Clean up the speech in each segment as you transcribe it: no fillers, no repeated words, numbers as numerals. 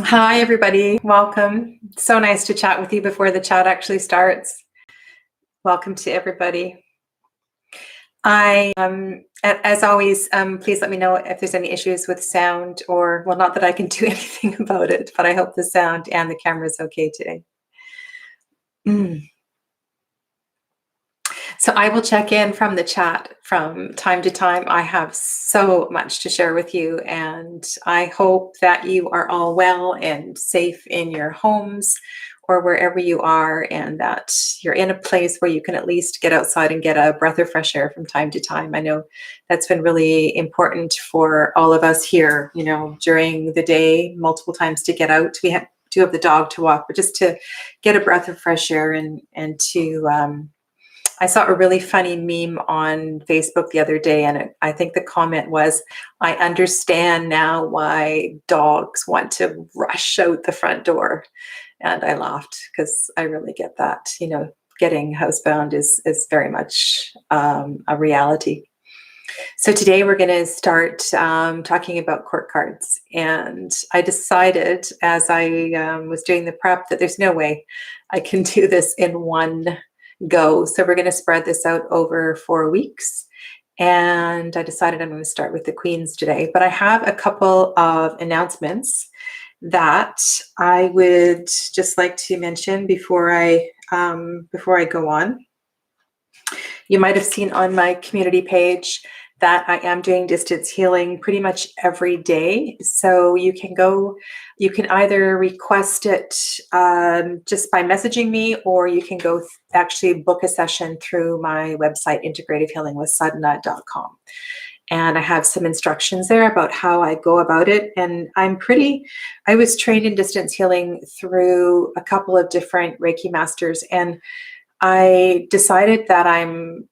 Hi, everybody. Welcome. So nice to chat with you before the chat actually starts. Welcome to everybody. As always, please let me know if there's any issues with sound or, well, not that I can do anything about it, but I hope the sound and the camera is okay today. So I will check in from the chat from time to time. I have so much to share with you, and I hope that you are all well and safe in your homes or wherever you are, and that you're in a place where you can at least get outside and get a breath of fresh air from time to time. I know that's been really important for all of us here, during the day, multiple times to get out. Do have the dog to walk, but just to get a breath of fresh air and to I saw a really funny meme on Facebook the other day, and I think the comment was, I understand now why dogs want to rush out the front door. And I laughed because I really get that. Getting housebound is very much a reality. So today we're going to start talking about court cards. And I decided as I was doing the prep that there's no way I can do this in one go. So we're going to spread this out over 4 weeks. And I decided I'm going to start with the Queens today. But I have a couple of announcements that I would just like to mention before I go on. You might have seen on my community page that I am doing distance healing pretty much every day. So you can either request it just by messaging me, or you can go actually book a session through my website, integrativehealingwithsadhana.com. And I have some instructions there about how I go about it. And I was trained in distance healing through a couple of different Reiki masters, and I decided that I'm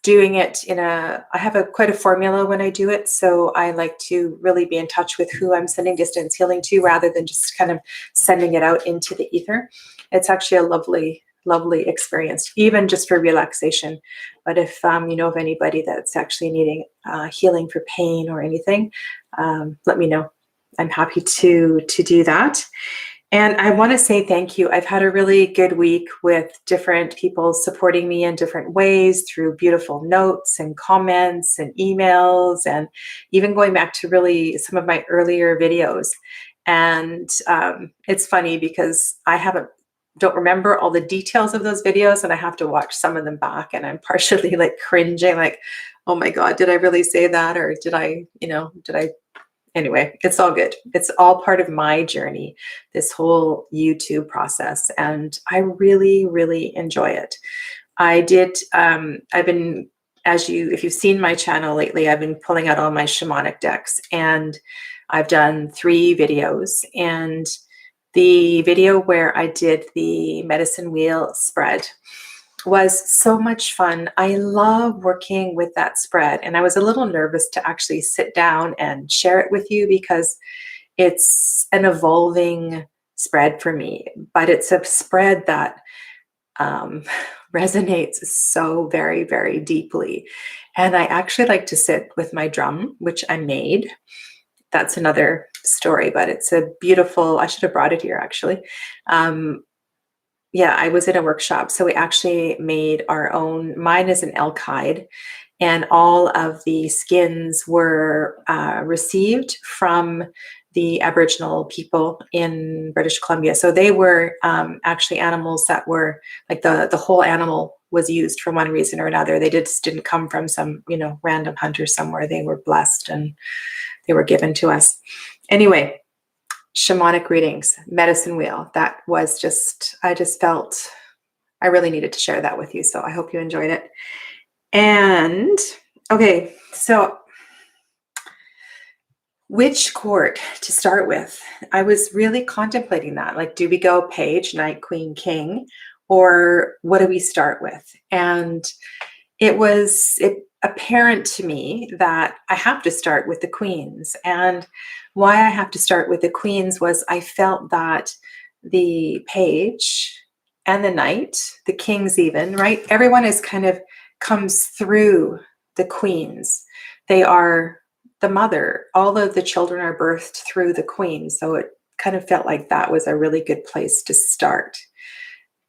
doing it I have quite a formula when I do it. So I like to really be in touch with who I'm sending distance healing to, rather than just kind of sending it out into the ether. It's actually a lovely, lovely experience, even just for relaxation. But if you know of anybody that's actually needing healing for pain or anything, let me know. I'm happy to do that. And I want to say thank you. I've had a really good week with different people supporting me in different ways through beautiful notes and comments and emails, and even going back to really some of my earlier videos. And it's funny because don't remember all the details of those videos, and I have to watch some of them back, and I'm partially like cringing, like, oh my God, did I really say that? Or did I? Anyway, it's all good. It's all part of my journey, this whole YouTube process. And I really, really enjoy it. If you've seen my channel lately, I've been pulling out all my shamanic decks, and I've done 3 videos. And the video where I did the medicine wheel spread was so much fun. I love working with that spread, and I was a little nervous to actually sit down and share it with you because it's an evolving spread for me, but it's a spread that resonates so very, very deeply. And I actually like to sit with my drum, which I made. That's another story, but it's a beautiful, I should have brought it here actually. I was in a workshop. So we actually made our own. Mine is an elk hide, and all of the skins were received from the Aboriginal people in British Columbia. So they were actually animals that were like the whole animal was used for one reason or another. They just didn't come from some, random hunter somewhere. They were blessed and they were given to us. Anyway, shamanic readings, medicine wheel. That was I just felt I really needed to share that with you. So I hope you enjoyed it. And okay, so which court to start with? I was really contemplating that. Like, do we go page, knight, queen, king, or what do we start with? And it was apparent to me that I have to start with the queens. And why I have to start with the queens was I felt that the page and the knight, the kings even, right? Everyone is kind of comes through the queens. They are the mother. All of the children are birthed through the queen. So it kind of felt like that was a really good place to start.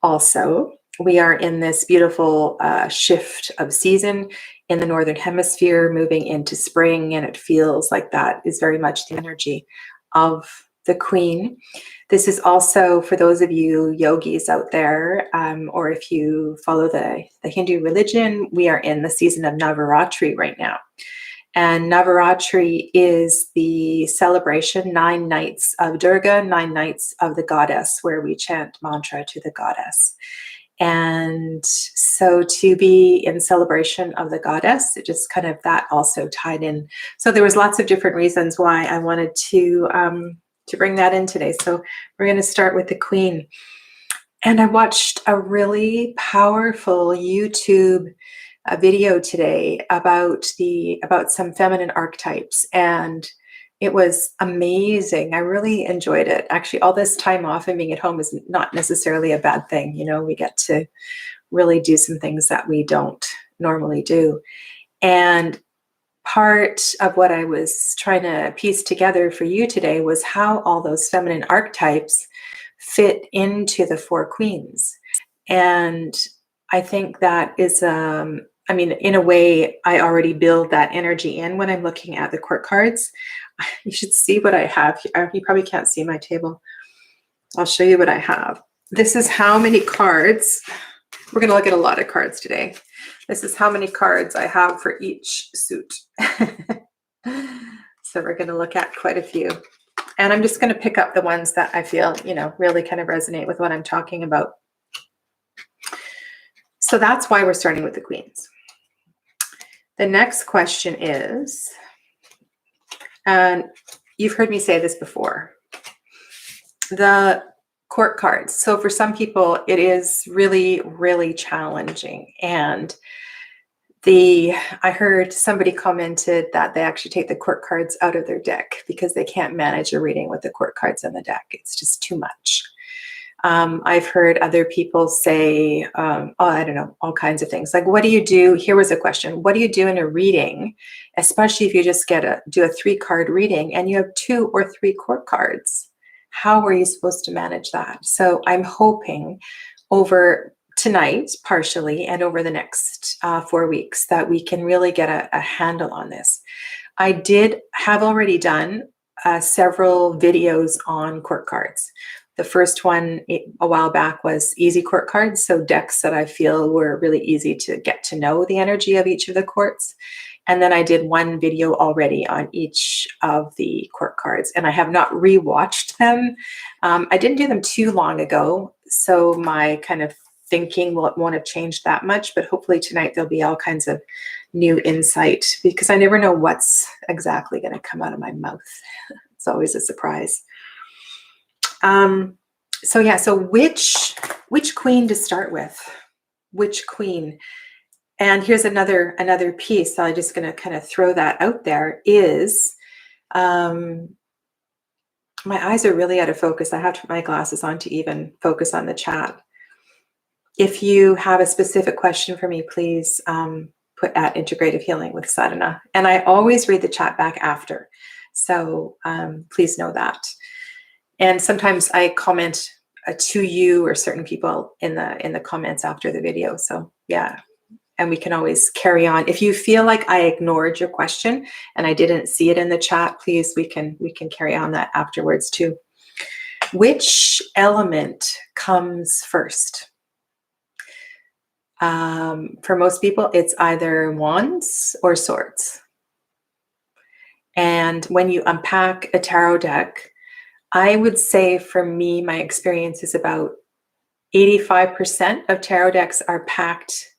Also, we are in this beautiful shift of season in the Northern Hemisphere, moving into spring, and it feels like that is very much the energy of the Queen. This is also, for those of you yogis out there, or if you follow the Hindu religion, we are in the season of Navaratri right now. And Navaratri is the celebration, 9 nights of Durga, 9 nights of the goddess, where we chant mantra to the goddess. And so to be in celebration of the goddess, it just kind of that also tied in. So there was lots of different reasons why I wanted to bring that in today. So we're going to start with the Queen. And I watched a really powerful YouTube video today about some feminine archetypes, and it was amazing. I really enjoyed it. Actually, all this time off and being at home is not necessarily a bad thing. You know, we get to really do some things that we don't normally do. And part of what I was trying to piece together for you today was how all those feminine archetypes fit into the 4 queens. And I think that is, I mean, in a way, I already build that energy in when I'm looking at the court cards. You should see what I have. You probably can't see my table. I'll show you what I have. This is how many cards. We're going to look at a lot of cards today. This is how many cards I have for each suit. So we're going to look at quite a few. And I'm just going to pick up the ones that I feel, you know, really kind of resonate with what I'm talking about. So that's why we're starting with the queens. The next question is, and you've heard me say this before, the court cards. So for some people, it is really, really challenging. And I heard somebody commented that they actually take the court cards out of their deck because they can't manage a reading with the court cards in the deck. It's just too much. I've heard other people say, I don't know, all kinds of things. Like, what do you do? Here was a question. What do you do in a reading, especially if you just do a 3-card reading and you have 2 or 3 court cards? How are you supposed to manage that? So I'm hoping over tonight, partially, and over the next 4 weeks, that we can really get a handle on this. I have already done several videos on court cards. The first one a while back was easy court cards, so decks that I feel were really easy to get to know the energy of each of the courts. And then I did one video already on each of the court cards, and I have not rewatched them. I didn't do them too long ago, so my kind of thinking won't have changed that much, but hopefully tonight there'll be all kinds of new insight, because I never know what's exactly going to come out of my mouth. It's always a surprise. So yeah, so which queen to start with? Which queen? And here's another piece. So I'm just going to kind of throw that out there is, my eyes are really out of focus. I have to put my glasses on to even focus on the chat. If you have a specific question for me, please put at Integrative Healing with Sadhana. And I always read the chat back after. So please know that. And sometimes I comment to you or certain people in the comments after the video. So yeah, and we can always carry on. If you feel like I ignored your question and I didn't see it in the chat, please, we can carry on that afterwards too. Which element comes first? For most people, it's either wands or swords. And when you unpack a tarot deck, I would say for me, my experience is about 85% of tarot decks are packed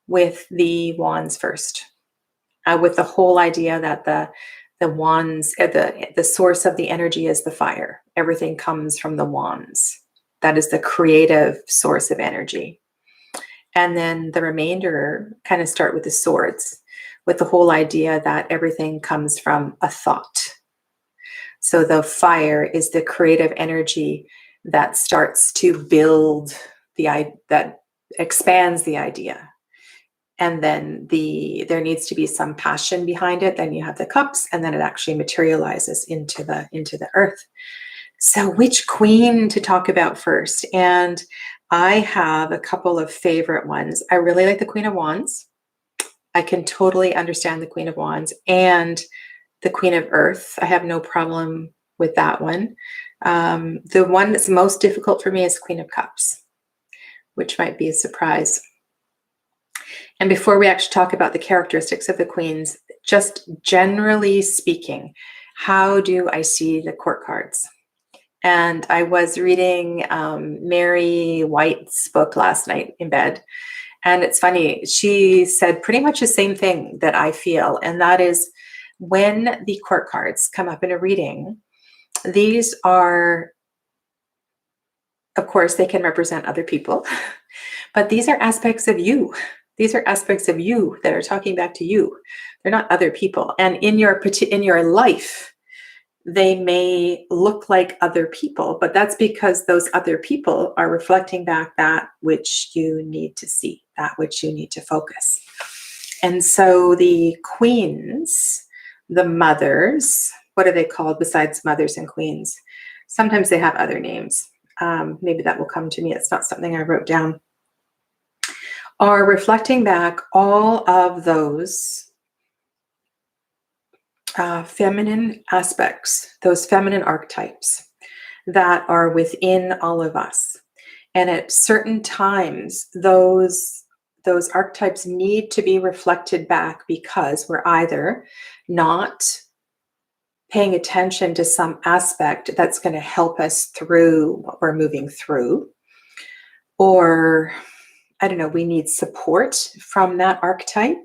with the wands first, with the whole idea that the wands, the source of the energy is the fire. Everything comes from the wands. That is the creative source of energy. And then the remainder kind of start with the swords, with the whole idea that everything comes from a thought. So the fire is the creative energy that starts to build that expands the idea. And then there needs to be some passion behind it. Then you have the cups, and then it actually materializes into the earth. So which queen to talk about first? And I have a couple of favorite ones. I really like the Queen of Wands. I can totally understand the Queen of Wands and the Queen of Earth. I have no problem with that one. The one that's most difficult for me is Queen of Cups, which might be a surprise. And before we actually talk about the characteristics of the queens, just generally speaking, how do I see the court cards? And I was reading Mary White's book last night in bed. And it's funny, she said pretty much the same thing that I feel. And that is when the court cards come up in a reading, these are, of course, they can represent other people, but these are aspects of you. These are aspects of you that are talking back to you. They're not other people. And in your life, they may look like other people, but that's because those other people are reflecting back that which you need to see, that which you need to focus. And so the queens, the mothers, what are they called besides mothers and queens? Sometimes they have other names. Maybe that will come to me. It's not something I wrote down. Are reflecting back all of those feminine aspects, those feminine archetypes that are within all of us. And at certain times, those archetypes need to be reflected back because we're either not paying attention to some aspect that's going to help us through what we're moving through, or I don't know, we need support from that archetype.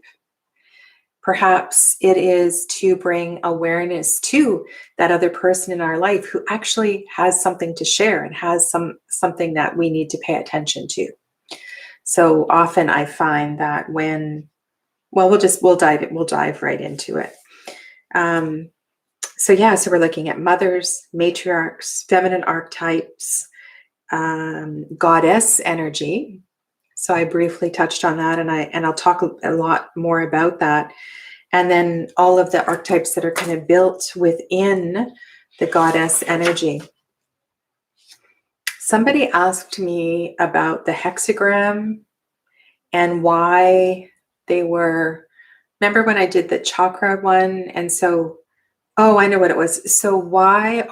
Perhaps it is to bring awareness to that other person in our life who actually has something to share and has something that we need to pay attention to. So often I find that when, well, we'll dive right into it. So we're looking at mothers, matriarchs, feminine archetypes, goddess energy. So I briefly touched on that, and I'll talk a lot more about that. And then all of the archetypes that are kind of built within the goddess energy. Somebody asked me about the hexagram and why they were, remember when I did the chakra one? And so, I know what it was. So why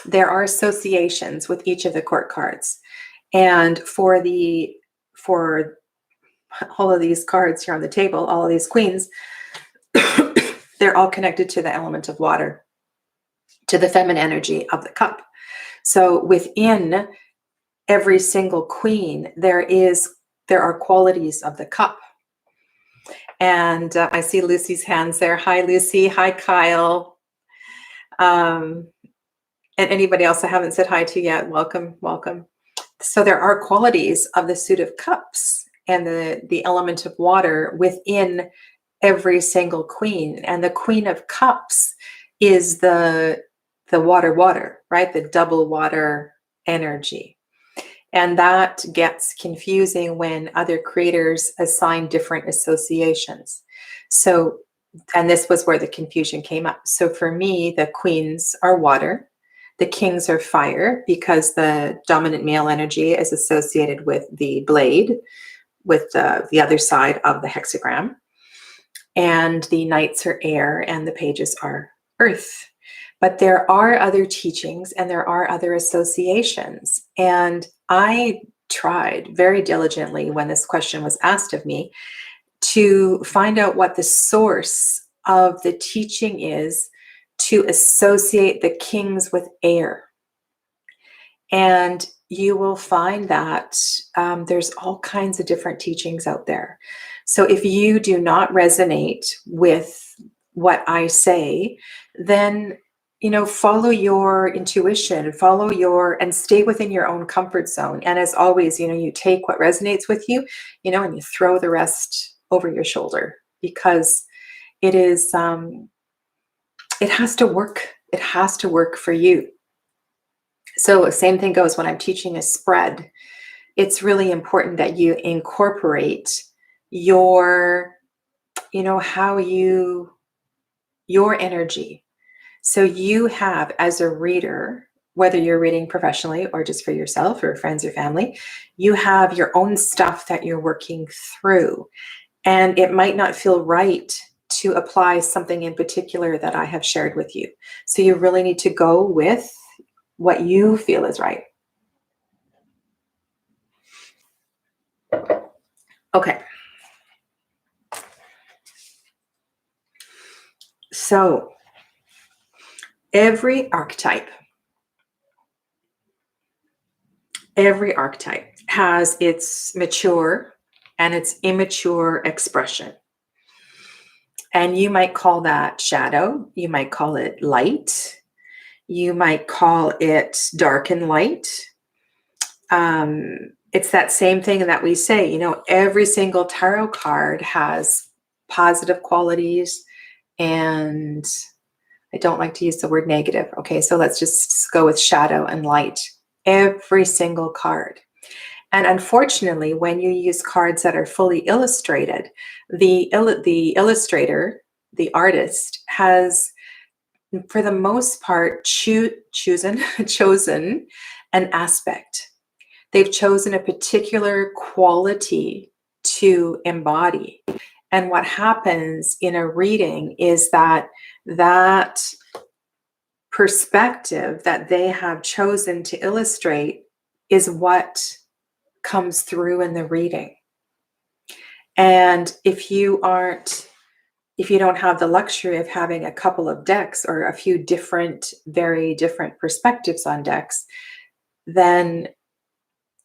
there are associations with each of the court cards. And for all of these cards here on the table, all of these queens, they're all connected to the element of water, to the feminine energy of the cup. So within every single queen, there are qualities of the cup. And I see Lucy's hands there. Hi, Lucy. Hi, Kyle. And anybody else I haven't said hi to yet, welcome, welcome. So there are qualities of the suit of cups and the element of water within every single queen. And the Queen of Cups is the water, right? The double water energy. And that gets confusing when other creators assign different associations. So, and this was where the confusion came up. So for me, the queens are water. The kings are fire because the dominant male energy is associated with the blade, with the other side of the hexagram. And the knights are air and the pages are earth. But there are other teachings and there are other associations. And I tried very diligently when this question was asked of me to find out what the source of the teaching is to associate the kings with air. And you will find that there's all kinds of different teachings out there. So if you do not resonate with what I say, then follow your intuition, and stay within your own comfort zone. And as always, you take what resonates with you, and you throw the rest over your shoulder, because it is, it has to work. It has to work for you. So same thing goes when I'm teaching a spread. It's really important that you incorporate your energy. So you have, as a reader, whether you're reading professionally or just for yourself or friends or family, you have your own stuff that you're working through. And it might not feel right to apply something in particular that I have shared with you. So you really need to go with what you feel is right. Okay. So every archetype has its mature and its immature expression. And you might call that shadow. You might call it light. You might call it dark and light. It's that same thing that we say, every single tarot card has positive qualities, and I don't like to use the word negative. Okay, so let's just go with shadow and light. Every single card. And unfortunately, when you use cards that are fully illustrated, the illustrator, the artist, has, for the most part, chosen an aspect. They've chosen a particular quality to embody. And what happens in a reading is that perspective that they have chosen to illustrate is what comes through in the reading. And if you don't have the luxury of having a couple of decks or a few very different perspectives on decks, then,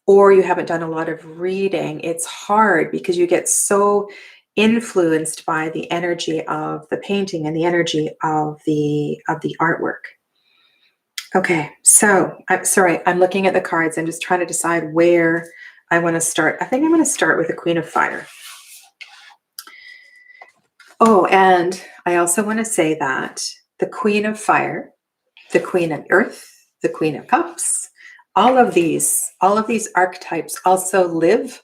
or you haven't done a lot of reading, it's hard because you get so influenced by the energy of the painting and the energy of the artwork. Okay, so I'm looking at the cards. I'm just trying to decide where I want to start. I think I'm going to start with the Queen of Fire. Oh, and I also want to say that the Queen of Fire, the Queen of Earth, the Queen of Cups, all of these archetypes also live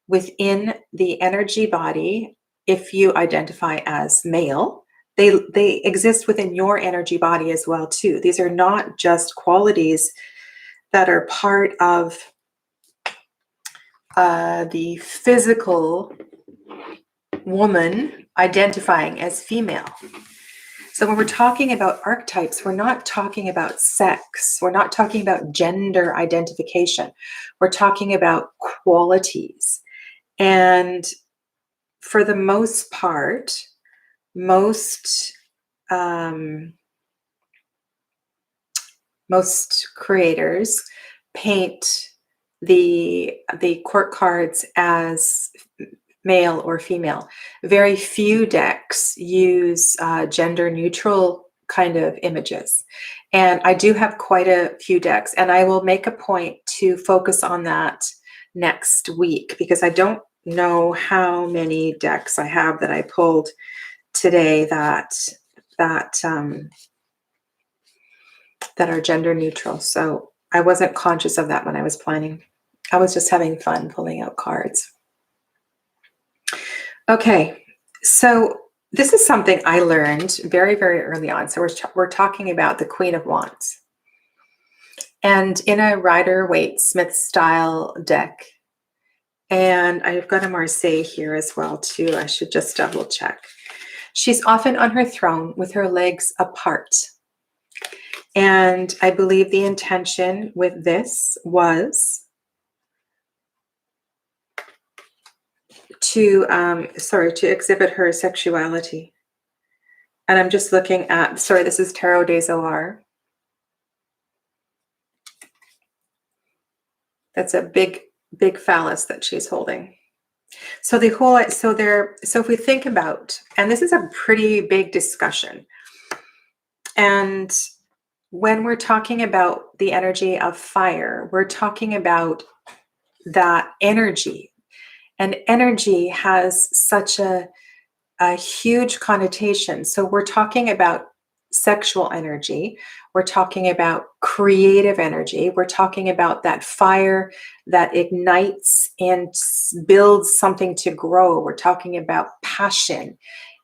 within the energy body. If you identify as male, they exist within your energy body as well too. These are not just qualities that are part of the physical woman identifying as female. So when we're talking about archetypes, we're not talking about sex. We're not talking about gender identification. We're talking about qualities. And for the most part, most creators paint the court cards as male or female. Very few decks use gender neutral kind of images. And I do have quite a few decks, and I will make a point to focus on that next week, because I don't know how many decks I have that I pulled today that are gender neutral. So I wasn't conscious of that when I was planning. I was just having fun pulling out cards. Okay, so this is something I learned very, very early on. So we're talking about the Queen of Wands. And in a Rider-Waite-Smith style deck, and I've got a Marseille here as well too. I should just double check. She's often on her throne with her legs apart. And I believe the intention with this was to exhibit her sexuality. And I'm just looking at, this is Tarot des Zohar. That's a big phallus that she's holding. So if we think about, and this is a pretty big discussion, and when we're talking about the energy of fire, we're talking about that energy. And energy has such a huge connotation. So we're talking about sexual energy. We're talking about creative energy. We're talking about that fire that ignites and builds something to grow. We're talking about passion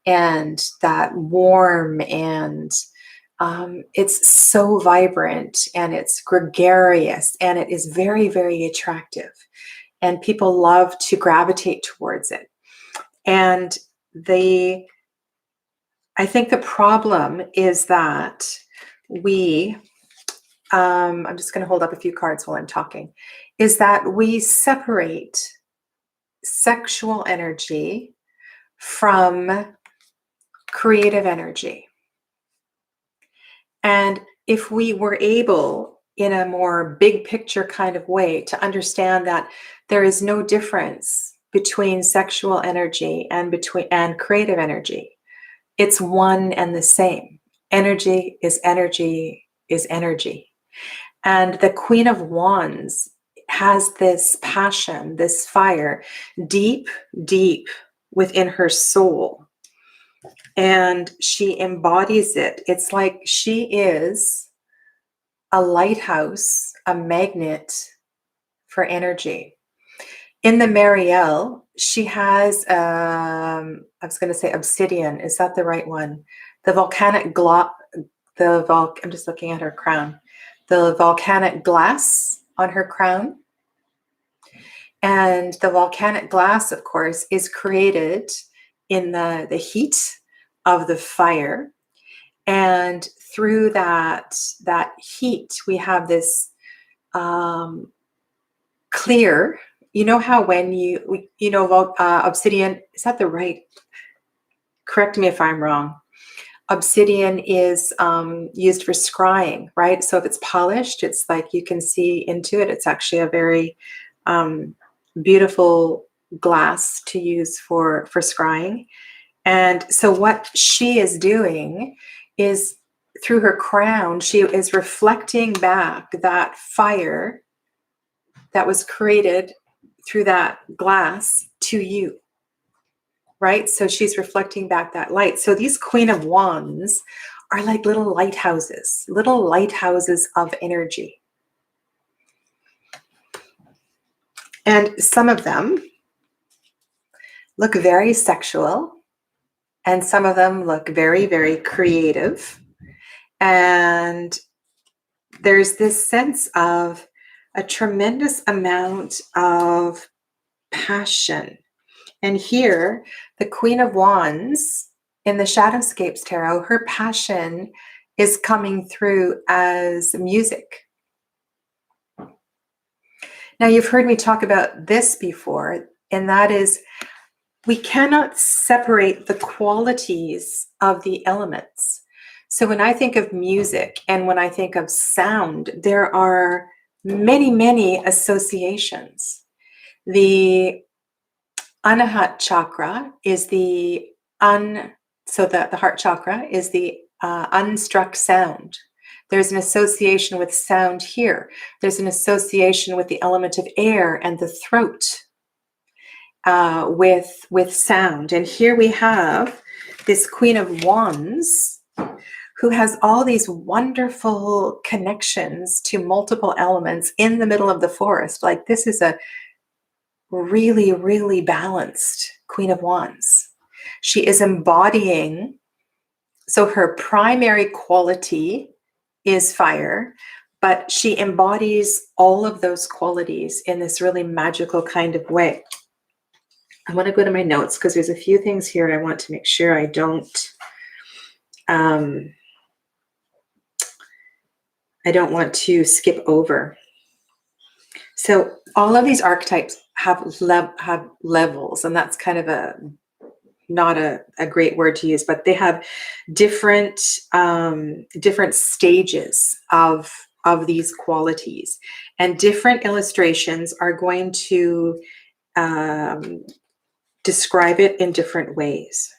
and that warm and It's so vibrant and it's gregarious and it is very, very attractive. And people love to gravitate towards it. And I think the problem is that I'm just going to hold up a few cards while I'm talking, is that we separate sexual energy from creative energy. And if we were able, in a more big picture kind of way, to understand that there is no difference between sexual energy and creative energy, it's one and the same. Energy is energy is energy. And the Queen of Wands has this passion, this fire, deep, deep within her soul. And she embodies it. It's like she is a lighthouse, a magnet for energy. In the Marielle, she has, I was going to say obsidian. Is that the right one? The volcanic I'm just looking at her crown. The volcanic glass on her crown. And the volcanic glass, of course, is created in the heat of the fire. And through that heat, we have this clear, you know how when obsidian, is that the right? Correct me if I'm wrong. Obsidian is used for scrying, right? So if it's polished, it's like you can see into it. It's actually a very beautiful glass to use for scrying. And so what she is doing is, through her crown, she is reflecting back that fire that was created through that glass to you. Right? So she's reflecting back that light. So these Queen of Wands are like little lighthouses of energy. And some of them look very sexual, and some of them look very, very creative. And there's this sense of a tremendous amount of passion. And here, the Queen of Wands in the Shadowscapes Tarot, her passion is coming through as music. Now, you've heard me talk about this before, and that is, we cannot separate the qualities of the elements. So when I think of music and when I think of sound, there are many, many associations. The Anahat chakra is the heart chakra is the unstruck sound. There's an association with sound here. There's an association with the element of air and the throat with sound. And here we have this Queen of Wands who has all these wonderful connections to multiple elements in the middle of the forest. Like, this is a really, really balanced Queen of Wands. She is embodying, so her primary quality is fire, but she embodies all of those qualities in this really magical kind of way. I want to go to my notes because there's a few things here I want to make sure I don't want to skip over. So all of these archetypes have levels, and that's kind of not a great word to use, but they have different stages of these qualities, and different illustrations are going to describe it in different ways.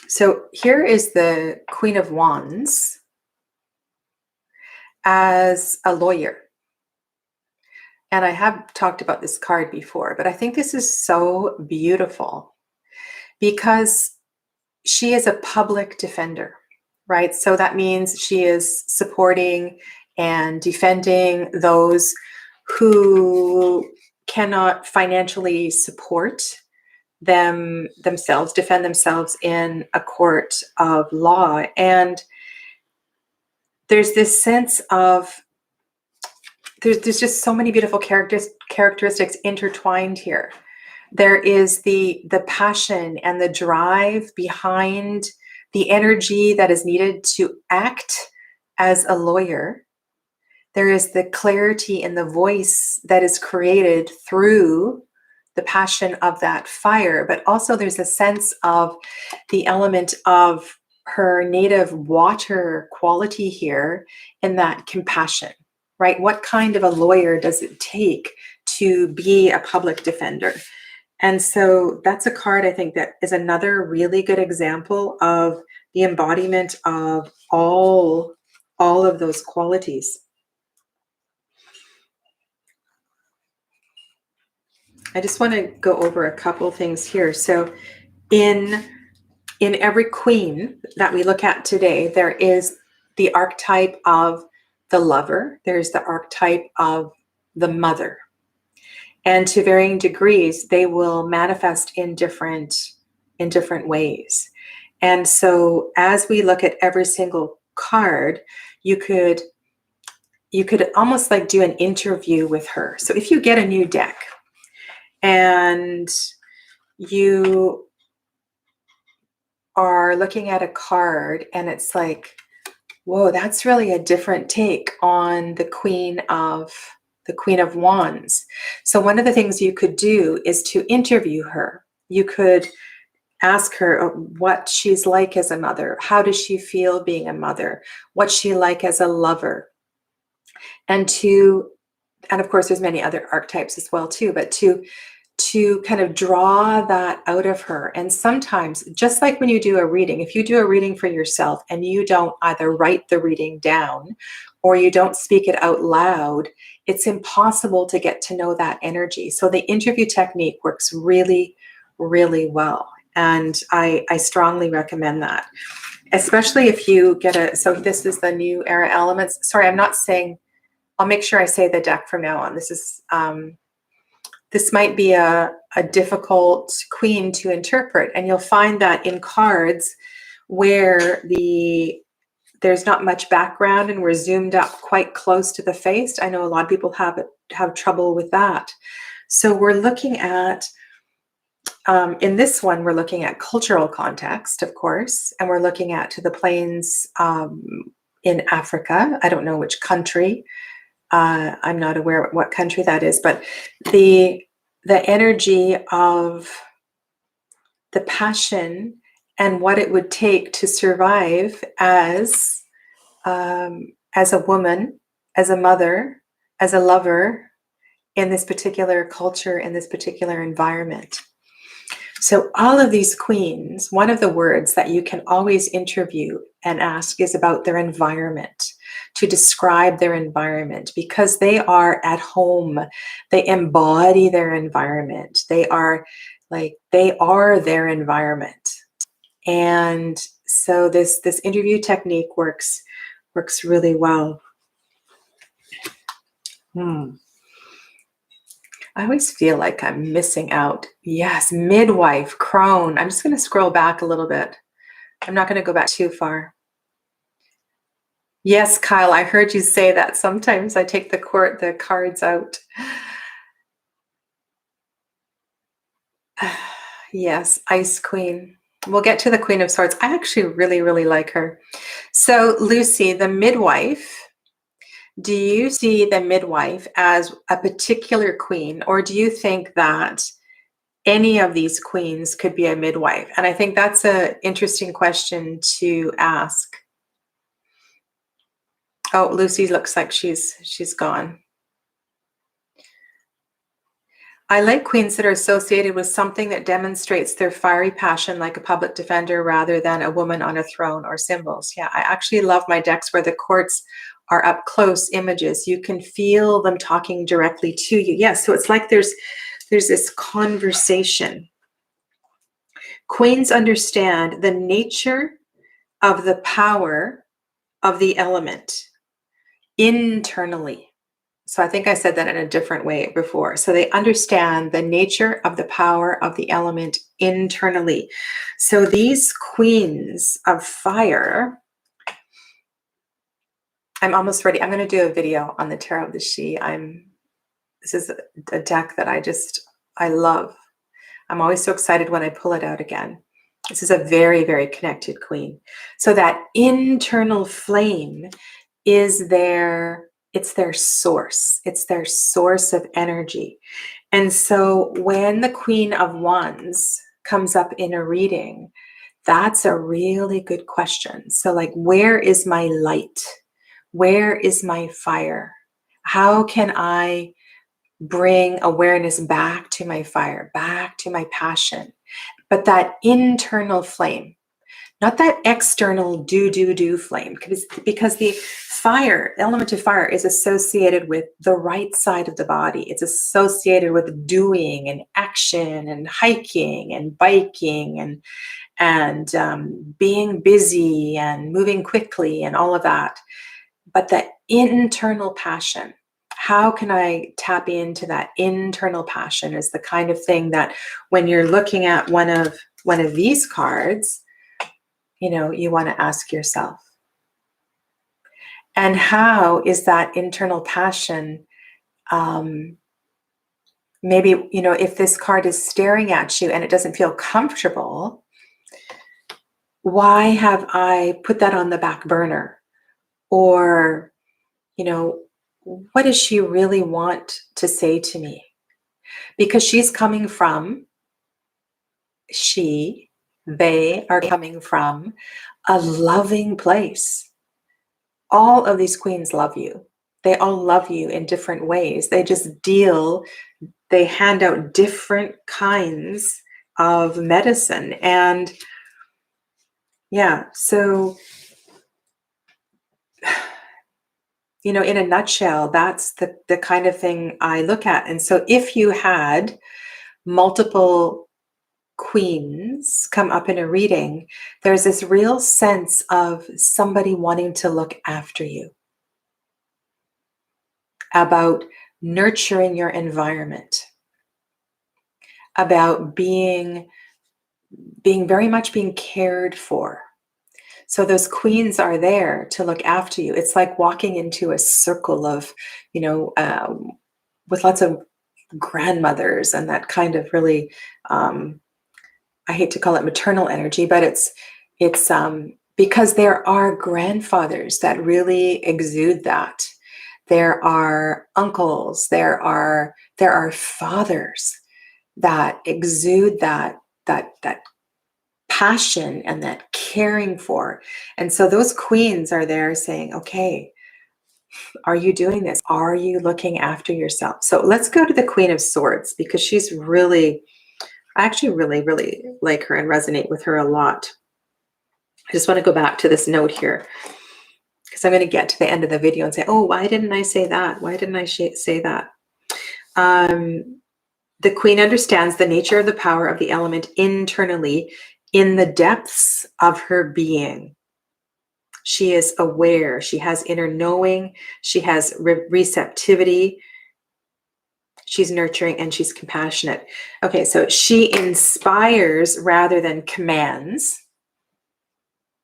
So here is the Queen of Wands as a lawyer. And I have talked about this card before, but I think this is so beautiful because she is a public defender, right? So that means she is supporting and defending those who cannot financially support themselves, defend themselves in a court of law. And there's this sense of there's just so many beautiful characteristics intertwined here. There is the passion and the drive behind the energy that is needed to act as a lawyer. There is the clarity in the voice that is created through the passion of that fire, but also there's a sense of the element of her native water quality here in that compassion, right? What kind of a lawyer does it take to be a public defender? And so that's a card, I think, that is another really good example of the embodiment of all of those qualities. I just want to go over a couple things here. So in every queen that we look at today, there is the archetype of the lover. There's the archetype of the mother. And to varying degrees, they will manifest in different ways. And so as we look at every single card, you could almost like do an interview with her. So if you get a new deck and you are looking at a card and it's like, whoa, that's really a different take on the Queen of Wands. So one of the things you could do is to interview her. You could ask her what she's like as a mother. How does she feel being a mother? What's she like as a lover? And of course there's many other archetypes as well too, but to kind of draw that out of her. And sometimes, just like when you do a reading, if you do a reading for yourself and you don't either write the reading down or you don't speak it out loud, it's impossible to get to know that energy. So the interview technique works really, really well. And I strongly recommend that, especially if you get so this is the New Era Elements. Sorry, I'm not saying, I'll make sure I say the deck from now on. This might be a difficult queen to interpret, and you'll find that in cards where there's not much background and we're zoomed up quite close to the face. I know a lot of people have trouble with that. So we're looking at, in this one, we're looking at cultural context, of course, and we're looking at to the plains in Africa. I don't know which country. I'm not aware what country that is, but the energy of the passion and what it would take to survive as a woman, as a mother, as a lover in this particular culture, in this particular environment. So all of these queens, one of the words that you can always interview and ask is about their environment, to describe their environment, because they are at home. They embody their environment. They are their environment. And so this interview technique works really well. I always feel like I'm missing out. Yes, midwife, crone. I'm just going to scroll back a little bit. I'm not going to go back too far. Yes, Kyle, I heard you say that. Sometimes I take the cards out. Yes, Ice Queen. We'll get to the Queen of Swords. I actually really, really like her. So Lucy, the midwife, do you see the midwife as a particular queen, or do you think that any of these queens could be a midwife? And I think that's an interesting question to ask. Oh, Lucy looks like she's gone. I like queens that are associated with something that demonstrates their fiery passion, like a public defender, rather than a woman on a throne or symbols. Yeah, I actually love my decks where the courts are up close images. You can feel them talking directly to you. Yes, so it's like there's this conversation. Queens understand the nature of the power of the element internally. So I think I said that in a different way before. So they understand the nature of the power of the element internally. So these queens of fire, I'm almost ready. I'm going to do a video on the Tarot of the She. This is a deck that I love. I'm always so excited when I pull it out again. This is a very, very connected queen. So that internal flame is it's their source. It's their source of energy. And so when the Queen of Wands comes up in a reading, that's a really good question. So like, where is my light? Where is my fire? How can I bring awareness back to my fire, back to my passion? But that internal flame, not that external do flame, because the fire, element of fire, is associated with the right side of the body. It's associated with doing and action and hiking and biking and being busy and moving quickly and all of that. But the internal passion, how can I tap into that internal passion, is the kind of thing that when you're looking at one of these cards, you want to ask yourself. And how is that internal passion, maybe, if this card is staring at you and it doesn't feel comfortable, why have I put that on the back burner? Or, what does she really want to say to me? Because she's coming from, they are coming from a loving place. All of these queens love you. They all love you in different ways. They hand out different kinds of medicine. And yeah, so, in a nutshell, that's the kind of thing I look at. And so if you had multiple queens come up in a reading, there's this real sense of somebody wanting to look after you, about nurturing your environment, about being very much being cared for. So those queens are there to look after you. It's like walking into a circle of, with lots of grandmothers and that kind of really, I hate to call it maternal energy, but it's because there are grandfathers that really exude that. There are uncles, there are fathers that exude that passion and that caring for. And so those queens are there saying, okay, are you doing this? Are you looking after yourself? So let's go to the Queen of Swords, because she's really, I actually really, really like her and resonate with her a lot. I just want to go back to this note here, because I'm going to get to the end of the video and say, oh, why didn't I say that? Why didn't I say that? The Queen understands the nature of the power of the element internally in the depths of her being. She is aware. She has inner knowing. She has receptivity. She's nurturing and she's compassionate. Okay, so she inspires rather than commands.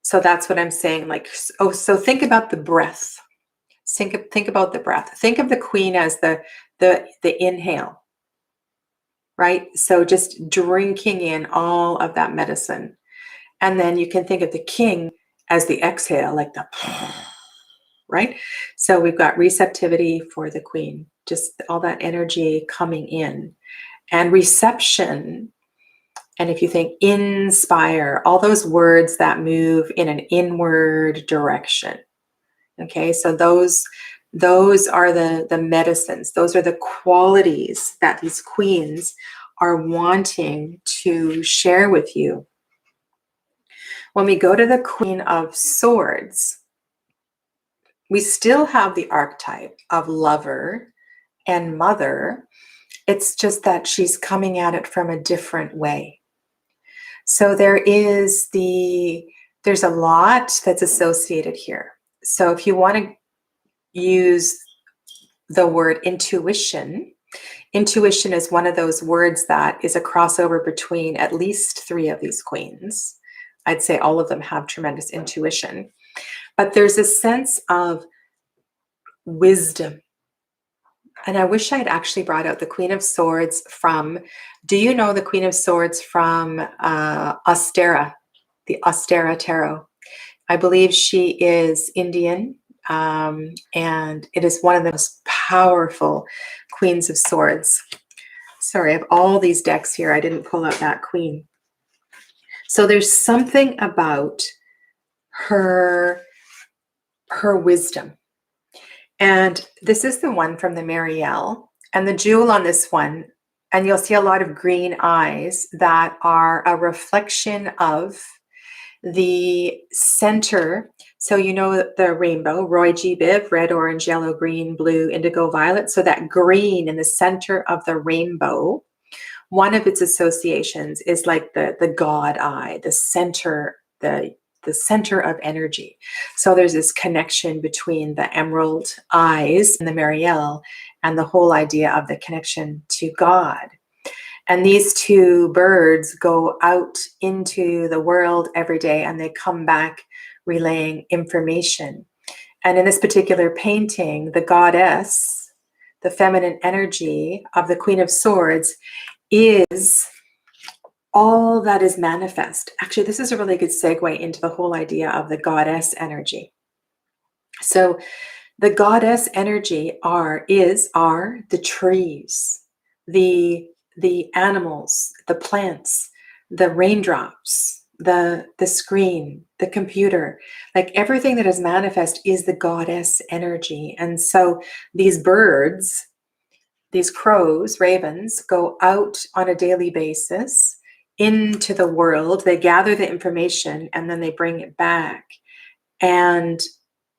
So that's what I'm saying. Like, oh, so think about the breath. Think about the breath. Think of the Queen as the inhale, right? So just drinking in all of that medicine. And then you can think of the King as the exhale, like the, right? So we've got receptivity for the Queen, just all that energy coming in, and reception. And if you think inspire, all those words that move in an inward direction. Okay, so those are the medicines. Those are the qualities that these queens are wanting to share with you. When we go to the Queen of Swords, we still have the archetype of lover and mother. It's just that she's coming at it from a different way. So there's a lot that's associated here. So if you want to use the word intuition. Intuition is one of those words that is a crossover between at least 3 of these queens. I'd say all of them have tremendous intuition. But there's a sense of wisdom. And I wish I had actually brought out the Queen of Swords from, do you know the Queen of Swords from Ostera, the Ostera Tarot? I believe she is Indian, and it is one of the most powerful Queens of Swords. Sorry, I have all these decks here. I didn't pull out that queen. So there's something about her wisdom. And this is the one from the Marielle. And the jewel on this one, and you'll see a lot of green eyes that are a reflection of the center. So you know the rainbow, Roy G. Biv, red, orange, yellow, green, blue, indigo, violet. So that green in the center of the rainbow, one of its associations is like the God eye, the center, the center of energy. So there's this connection between the emerald eyes and the Marielle and the whole idea of the connection to God. And these 2 birds go out into the world every day and they come back relaying information. And in this particular painting, the goddess, the feminine energy of the Queen of Swords, is all that is manifest. Actually, this is a really good segue into the whole idea of the goddess energy. So the goddess energy are the trees, the animals, the plants, the raindrops, the screen, the computer, like everything that is manifest is the goddess energy. And so these birds, these crows, ravens, go out on a daily basis into the world. They gather the information and then they bring it back. And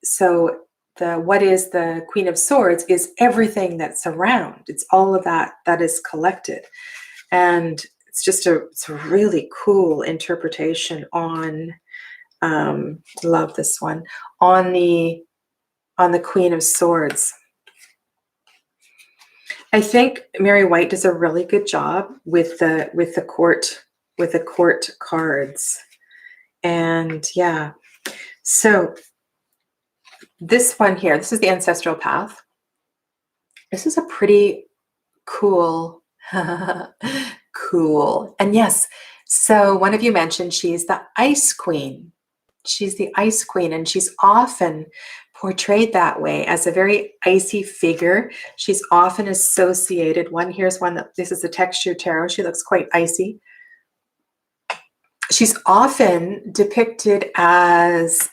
so what is the Queen of Swords is everything that's around. It's all of that is collected. And it's just it's a really cool interpretation on, love this one, on the Queen of Swords. I think Mary White does a really good job with the court cards. And yeah, so this one here, this is the ancestral path. This is a pretty cool, cool. And yes, so one of you mentioned she's the Ice Queen. She's the Ice Queen, and she's often portrayed that way as a very icy figure. She's often associated, here's one this is a texture tarot. She looks quite icy. She's often depicted as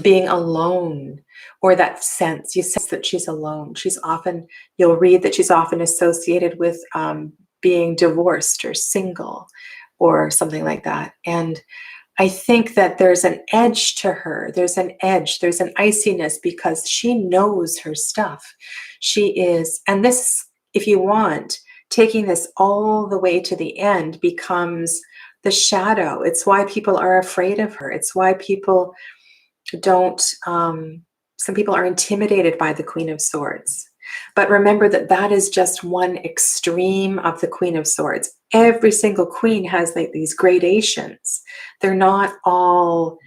being alone, or that sense, you sense that she's alone. You'll read that she's often associated with being divorced or single or something like that. And I think that there's an edge to her. There's an edge, there's an iciness because she knows her stuff. She is, and this, if you want, taking this all the way to the end becomes the shadow. It's why people are afraid of her. It's why people don't, some people are intimidated by the Queen of Swords. But remember that is just one extreme of the Queen of Swords. Every single queen has like these gradations. They're not all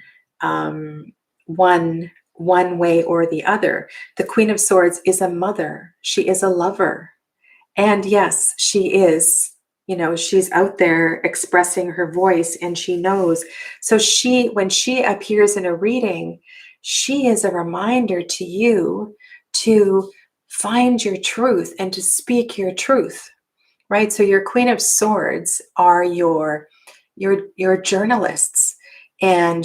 one way or the other. The Queen of Swords is a mother. She is a lover. And yes, she is, she's out there expressing her voice and she knows. So when she appears in a reading, she is a reminder to you to find your truth and to speak your truth, right? So your Queen of Swords are your journalists and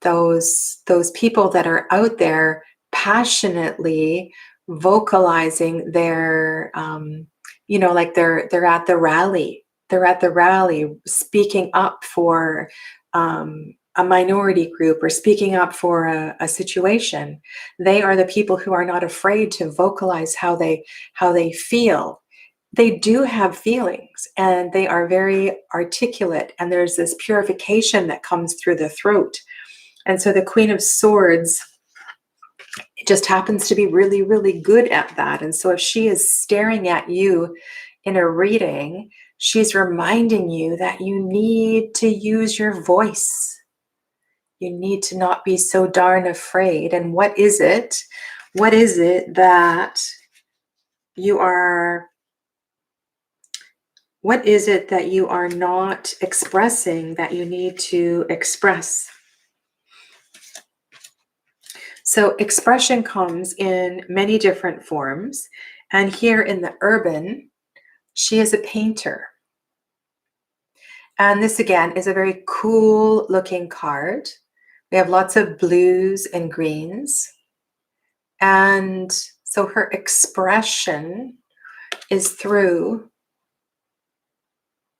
those people that are out there passionately vocalizing their, like they're at the rally. They're at the rally speaking up for a minority group or speaking up for a situation. They are the people who are not afraid to vocalize how they feel. They do have feelings and they are very articulate, and there's this purification that comes through the throat. And so the Queen of Swords just happens to be really, really good at that. And so if she is staring at you in a reading, she's reminding you that you need to use your voice. You need to not be so darn afraid. And what is it? What is it that you are, what is it that you are not expressing that you need to express? So expression comes in many different forms. And here in the urban, she is a painter. And this again is a very cool looking card. We have lots of blues and greens. And so her expression is through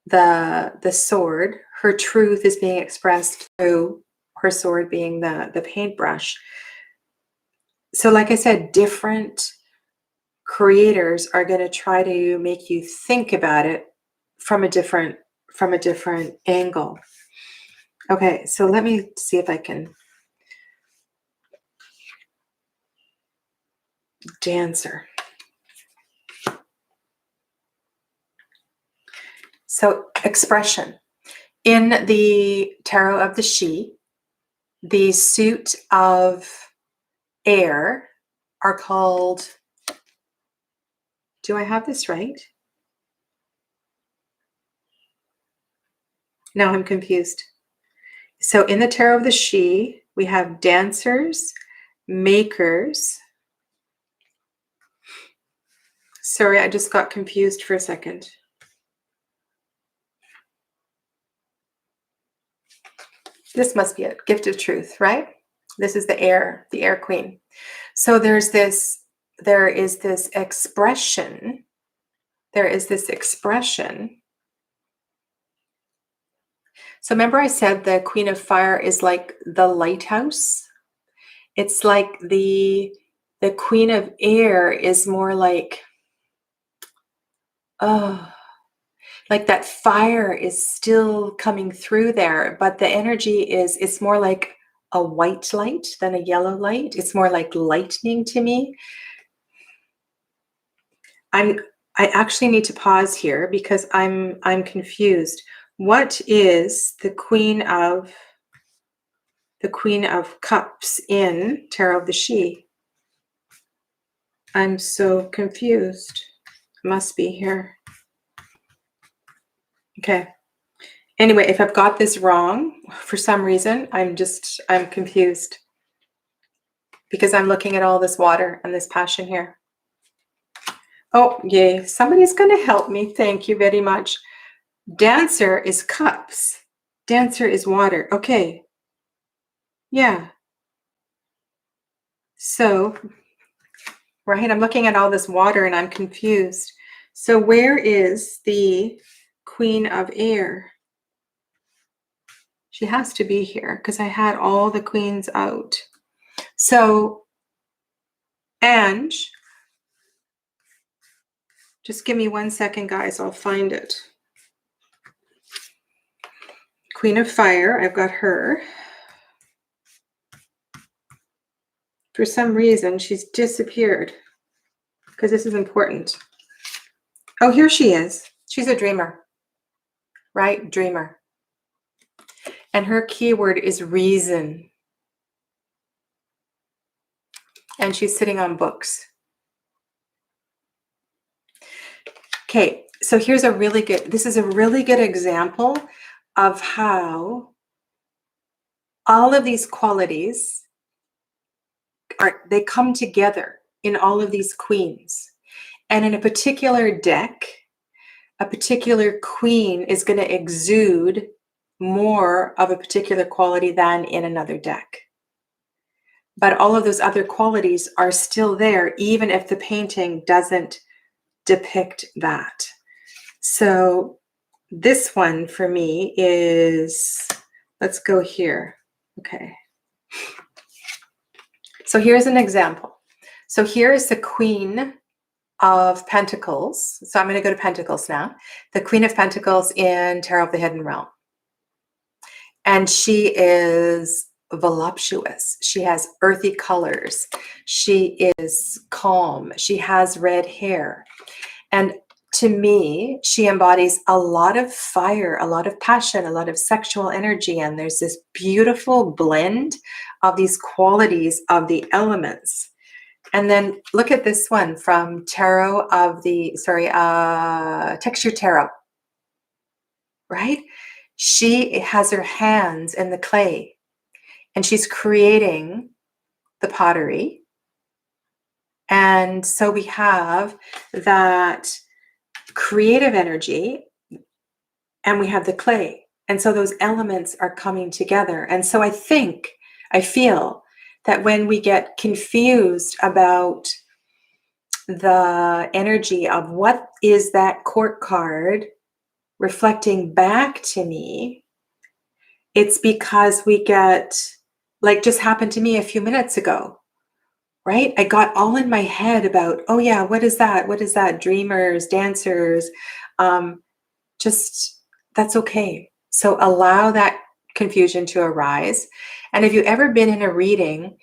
the sword. Her truth is being expressed through her sword being the paintbrush. So like I said, different creators are going to try to make you think about it from a different angle. Okay, so let me see if I can. Dancer. So expression. In the Tarot of the She, the suit of air are called, do I have this right? Now I'm confused. So in the Tarot of the She, we have dancers, makers. Sorry, I just got confused for a second. This must be a gift of truth, right? This is the air queen. So there is this expression. There is this expression. So remember I said the Queen of Fire is like the lighthouse. It's like the Queen of Air is more like, oh, like that fire is still coming through there, but the energy is, it's more like a white light than a yellow light. It's more like lightning to me. I actually need to pause here because I'm confused. What is the Queen of Cups in Tarot of the She? I'm so confused. Must be here. Okay. Anyway, if I've got this wrong for some reason, I'm confused because I'm looking at all this water and this passion here. Oh, yay. Somebody's going to help me. Thank you very much. Dancer is cups. Dancer is water. Okay. Yeah. So, right, I'm looking at all this water and I'm confused. So where is the Queen of Air? She has to be here because I had all the queens out. So, Ange, just give me 1 second, guys. I'll find it. Queen of Fire, I've got her. For some reason, she's disappeared because this is important. Oh, here she is. She's a dreamer, right? Dreamer. And her keyword is reason. And she's sitting on books. Okay, so here's this is a really good example of how all of these qualities they come together in all of these queens. And in a particular deck, a particular queen is going to exude more of a particular quality than in another deck. But all of those other qualities are still there, even if the painting doesn't depict that. So this one for me is, let's go here. Okay. So here's an example. So here is the Queen of Pentacles. So I'm going to go to Pentacles now. The Queen of Pentacles in Tarot of the Hidden Realm. And she is voluptuous. She has earthy colors. She is calm. She has red hair. And to me, she embodies a lot of fire, a lot of passion, a lot of sexual energy. And there's this beautiful blend of these qualities of the elements. And then look at this one from Tarot of the, Texture Tarot, right? She has her hands in the clay and she's creating the pottery. And so we have that creative energy and we have the clay. And so those elements are coming together. And so I feel that when we get confused about the energy of what is that court card reflecting back to me, it's because we get, like just happened to me a few minutes ago, right? I got all in my head about, oh yeah, what is that? What is that? Dreamers, dancers, just that's okay. So allow that confusion to arise. And have you ever been in a reading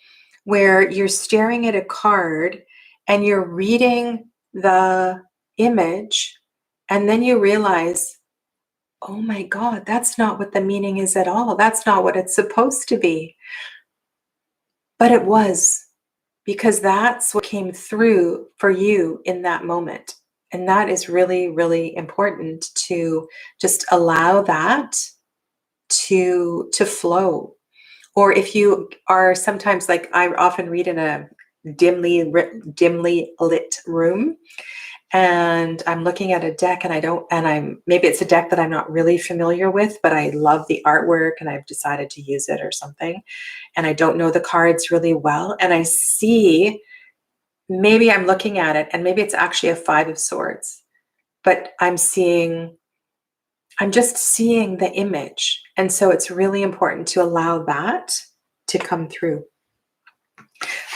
where you're staring at a card and you're reading the image and then you realize, oh my God, that's not what the meaning is at all. That's not what it's supposed to be. But it was, because that's what came through for you in that moment. And that is really, really important to just allow that to flow. Or if you are sometimes, like I often read in a dimly lit room, and I'm looking at a deck and maybe it's a deck that I'm not really familiar with, but I love the artwork and I've decided to use it or something. And I don't know the cards really well. And I see, maybe I'm looking at it and maybe it's actually a 5 of Swords, but I'm just seeing the image. And so it's really important to allow that to come through.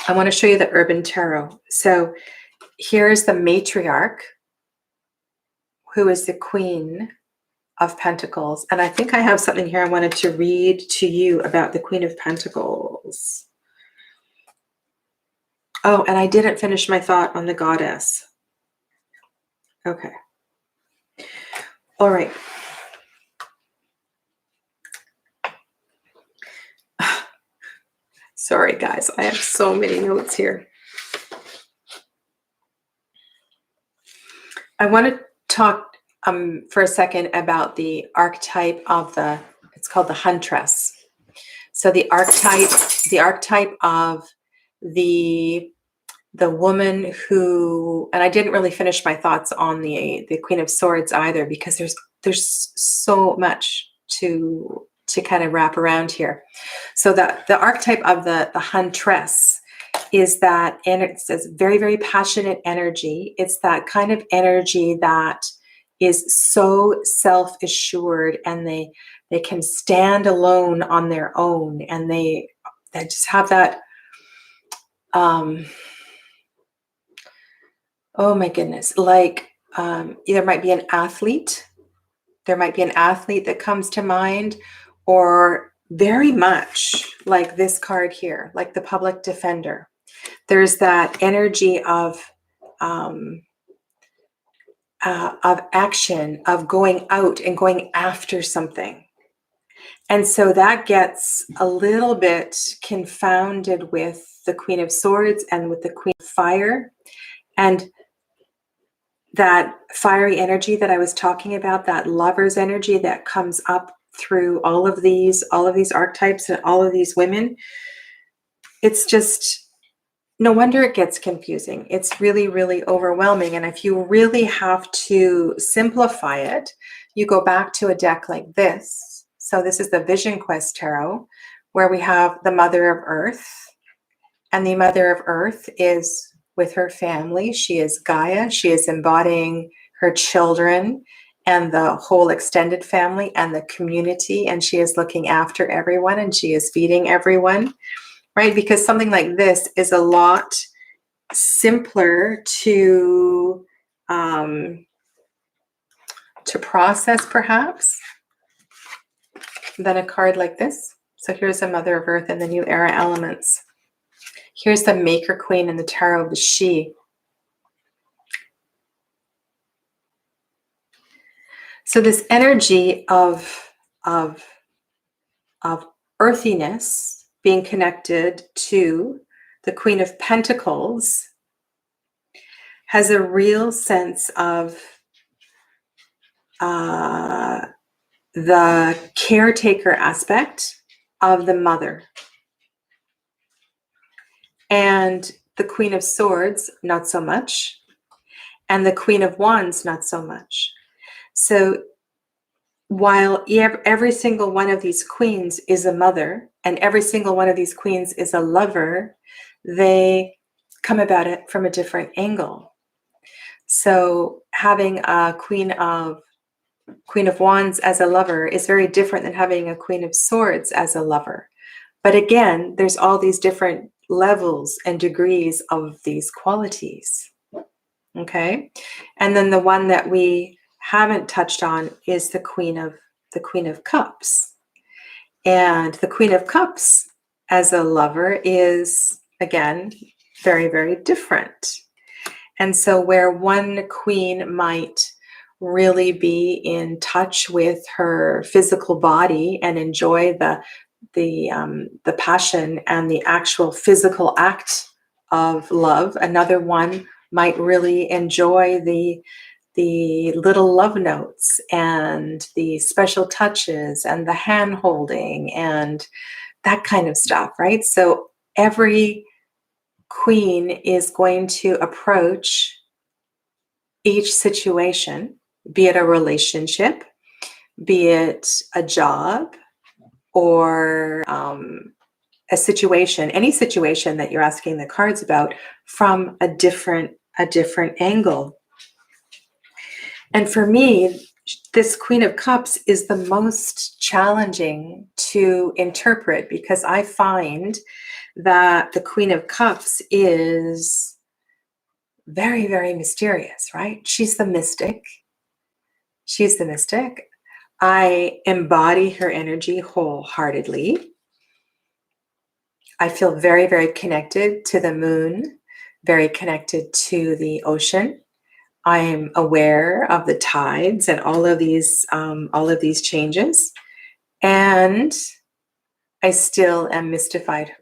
I want to show you the Urban Tarot. So here's the matriarch, who is the Queen of Pentacles. And I think I have something here I wanted to read to you about the Queen of Pentacles. Oh, and I didn't finish my thought on the Goddess. Okay. All right. Sorry, guys. I have so many notes here. I want to talk for a second about the archetype of it's called the Huntress. So the archetype of the woman who, and I didn't really finish my thoughts on the Queen of Swords either, because there's so much to kind of wrap around here. So the archetype of the Huntress is that, and it says very, very passionate energy. It's that kind of energy that is so self-assured, and they can stand alone on their own, and they just have that, oh my goodness, like there might be an athlete. There might be an athlete that comes to mind, or very much like this card here, like the public defender. There's that energy of action, of going out and going after something. And so that gets a little bit confounded with the Queen of Swords and with the Queen of Fire. And that fiery energy that I was talking about, that lover's energy that comes up through all of these archetypes and all of these women, it's just, no wonder it gets confusing. It's really, really overwhelming. And if you really have to simplify it, you go back to a deck like this. So this is the Vision Quest Tarot, where we have the Mother of Earth. And the Mother of Earth is with her family. She is Gaia. She is embodying her children and the whole extended family and the community. And she is looking after everyone, and she is feeding everyone, right? Because something like this is a lot simpler to process, perhaps, than a card like this. So here's the Mother of Earth and the New Era elements. Here's the Maker Queen in the Tarot, the She. So this energy of earthiness being connected to the Queen of Pentacles has a real sense of the caretaker aspect of the mother. And the Queen of Swords, not so much. And the Queen of Wands, not so much. So while every single one of these queens is a mother, and every single one of these queens is a lover, they come about it from a different angle. So having a Queen of Wands as a lover is very different than having a Queen of Swords as a lover. But again, there's all these different levels and degrees of these qualities. Okay? And then the one that we haven't touched on is the Queen of Cups. And the Queen of Cups as a lover is, again, very, very different. And so where one queen might really be in touch with her physical body and enjoy the passion and the actual physical act of love, another one might really enjoy the little love notes and the special touches and the hand holding and that kind of stuff, right? So every queen is going to approach each situation, be it a relationship, be it a job, or a situation, any situation that you're asking the cards about, from a different angle. And for me, this Queen of Cups is the most challenging to interpret, because I find that the Queen of Cups is very, very mysterious, right? She's the mystic. She's the mystic. I embody her energy wholeheartedly. I feel very, very connected to the moon, very connected to the ocean. I'm aware of the tides and all of these changes. And I still am mystified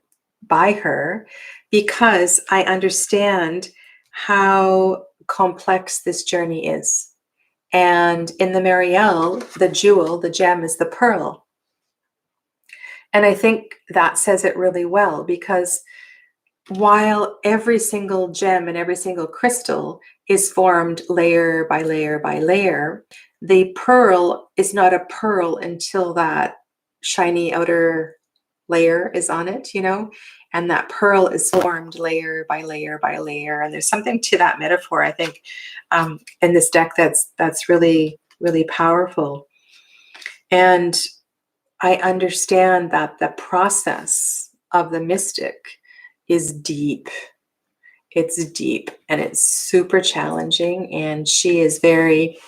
by her, because I understand how complex this journey is. And in the Marielle, the jewel, the gem, is the pearl. And I think that says it really well, because while every single gem and every single crystal is formed layer by layer by layer, the pearl is not a pearl until that shiny outer layer is on it, and that pearl is formed layer by layer by layer. And there's something to that metaphor, I think, in this deck that's really, really powerful. And I understand that the process of the mystic is deep. It's deep and it's super challenging. And she is very,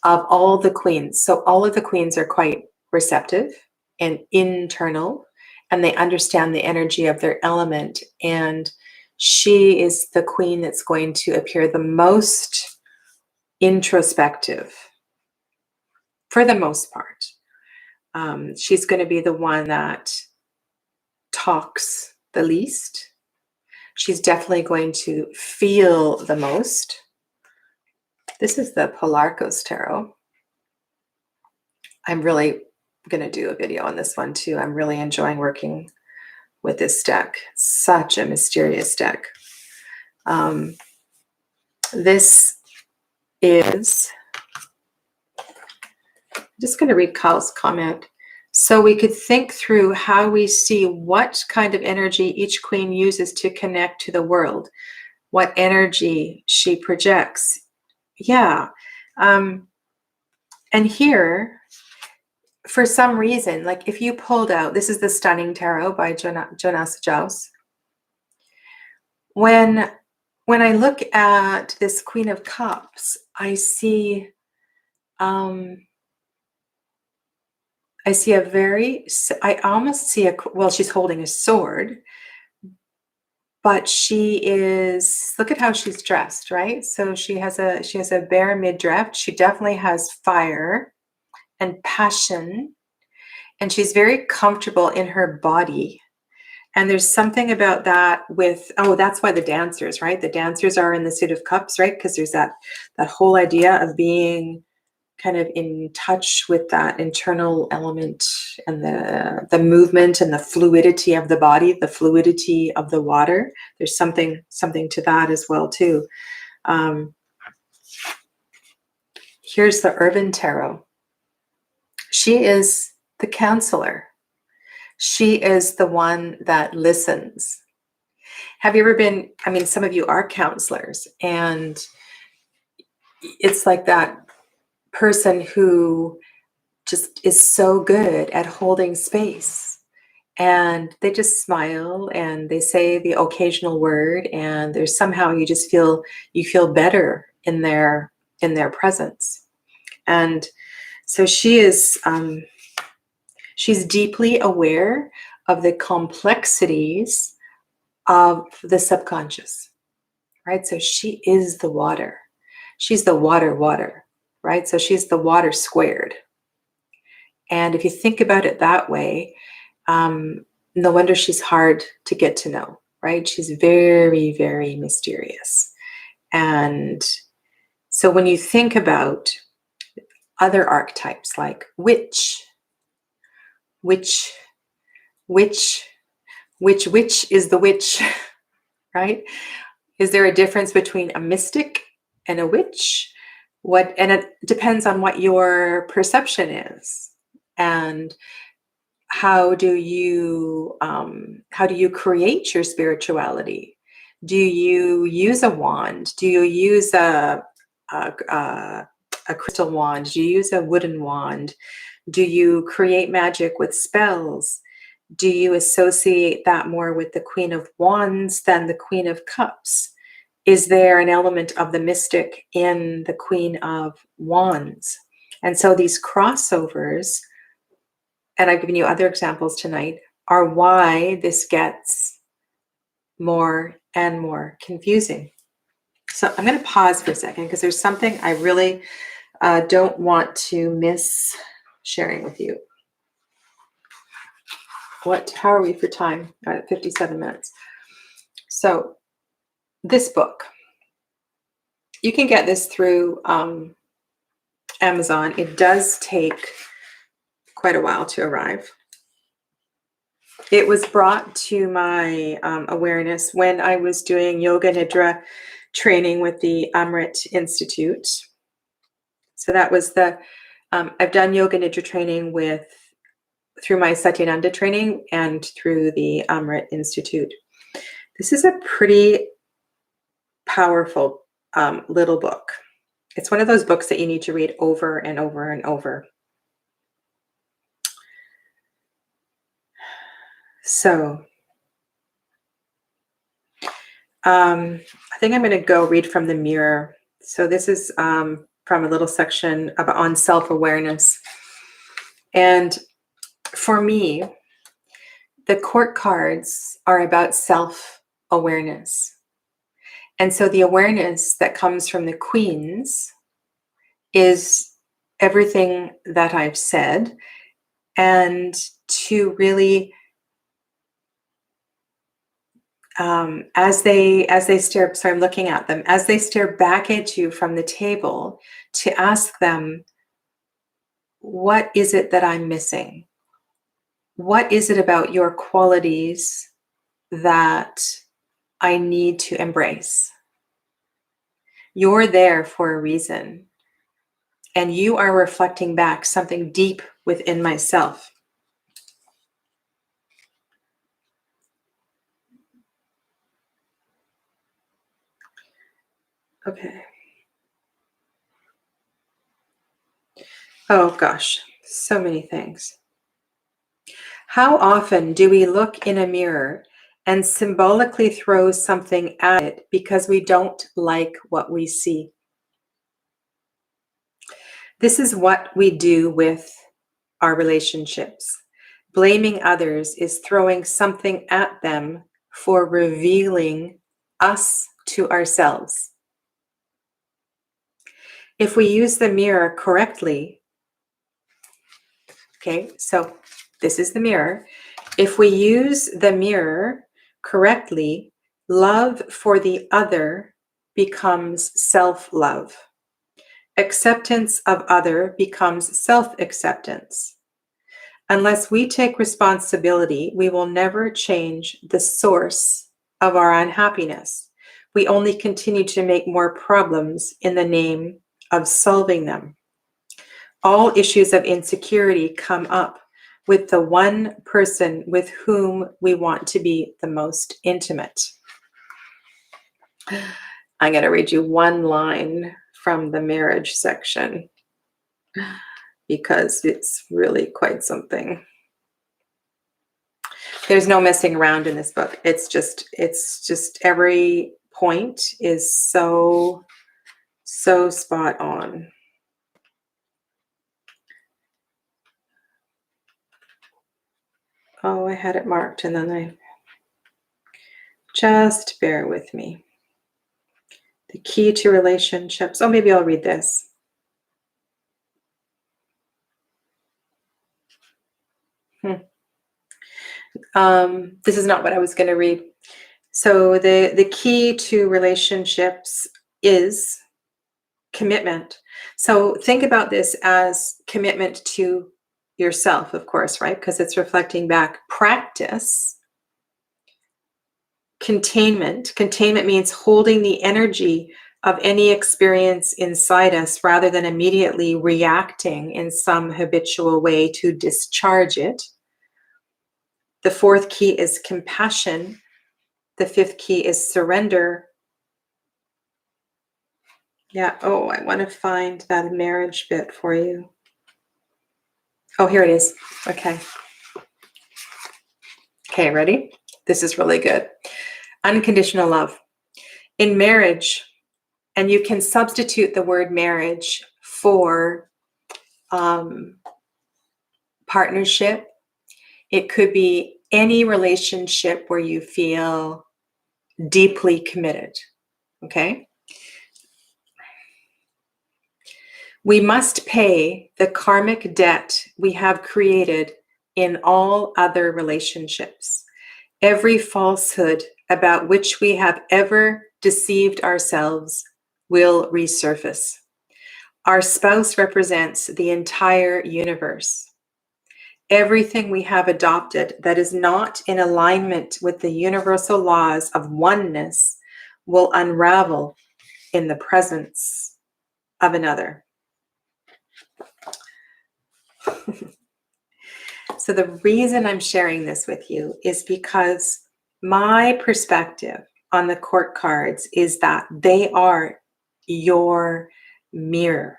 of all the queens, so all of the queens are quite receptive and internal, and they understand the energy of their element. And she is the queen that's going to appear the most introspective, for the most part. She's going to be the one that talks the least. She's definitely going to feel the most. This is the Polarcos Tarot. I'm really going to do a video on this one too. I'm really enjoying working with this deck. Such a mysterious deck. This is, I'm just going to read Kyle's comment. So we could think through how we see what kind of energy each queen uses to connect to the world, what energy she projects. Yeah. And here, for some reason, like if you pulled out, this is the Stunning Tarot by Jonas Jaus. When I look at this Queen of Cups, I see I see I almost see well, she's holding a sword, but look at how she's dressed, right? So she has a bare midriff. She definitely has fire and passion, and she's very comfortable in her body. And there's something about that that's why the dancers, right? The dancers are in the Suit of Cups, right? Because there's that whole idea of being kind of in touch with that internal element and the movement and the fluidity of the body, the fluidity of the water. There's something to that as well too. Here's the Urban Tarot. She is the counselor. She is the one that listens. Have you ever been, some of you are counselors, and it's like that person who just is so good at holding space, and they just smile and they say the occasional word, and there's somehow you feel better in their presence. And so she's deeply aware of the complexities of the subconscious, right? So she is the water. She's the water, right? So she's the water squared. And if you think about it that way, no wonder she's hard to get to know, right? She's very, very mysterious. And so when you think about other archetypes like witch is the witch, right? Is there a difference between a mystic and a witch? And it depends on what your perception is. And how do you create your spirituality? Do you use a wand? Do you use a crystal wand? Do you use a wooden wand? Do you create magic with spells? Do you associate that more with the Queen of Wands than the Queen of Cups? Is there an element of the mystic in the Queen of Wands? And so these crossovers, and I've given you other examples tonight, are why this gets more and more confusing. So I'm going to pause for a second because there's something I really don't want to miss sharing with you. How are we for time? 57 minutes. So this book, you can get this through Amazon. It does take quite a while to arrive. It was brought to my awareness when I was doing Yoga Nidra training with the Amrit Institute. So that was I've done Yoga Nidra training through my Satyananda training and through the Amrit Institute. This is a pretty powerful little book. It's one of those books that you need to read over and over and over. So I think I'm going to go read from the mirror. So this is from a little section on self-awareness. And for me, the court cards are about self-awareness. And so the awareness that comes from the queens is everything that I've said, and to really as they stare, so I'm looking at them, as they stare back at you from the table, to ask them, what is it that I'm missing? What is it about your qualities that I need to embrace? You're there for a reason, and you are reflecting back something deep within myself. Okay. Oh gosh, so many things. How often do we look in a mirror and symbolically throw something at it because we don't like what we see? This is what we do with our relationships. Blaming others is throwing something at them for revealing us to ourselves. If we use the mirror correctly, okay, so this is the mirror. If we use the mirror correctly, love for the other becomes self-love. Acceptance of other becomes self-acceptance. Unless we take responsibility, we will never change the source of our unhappiness. We only continue to make more problems in the name of solving them. All issues of insecurity come up with the one person with whom we want to be the most intimate. I'm going to read you one line from the marriage section because it's really quite something. There's no messing around in this book. It's just every point is so spot on. Oh, I had it marked and then I just bear with me. The key to relationships. Oh, maybe I'll read this. This is not what I was going to read. So the key to relationships is commitment. So think about this as commitment to yourself, of course, right? Because it's reflecting back. Practice. Containment. Containment means holding the energy of any experience inside us rather than immediately reacting in some habitual way to discharge it. The fourth key is compassion. The fifth key is surrender. Yeah. Oh, I want to find that marriage bit for you. Oh, here it is. Okay. Okay, ready? This is really good. Unconditional love. In marriage, and you can substitute the word marriage for partnership. It could be any relationship where you feel deeply committed. Okay? We must pay the karmic debt we have created in all other relationships. Every falsehood about which we have ever deceived ourselves will resurface. Our spouse represents the entire universe. Everything we have adopted that is not in alignment with the universal laws of oneness will unravel in the presence of another. So the reason I'm sharing this with you is because my perspective on the court cards is that they are your mirror.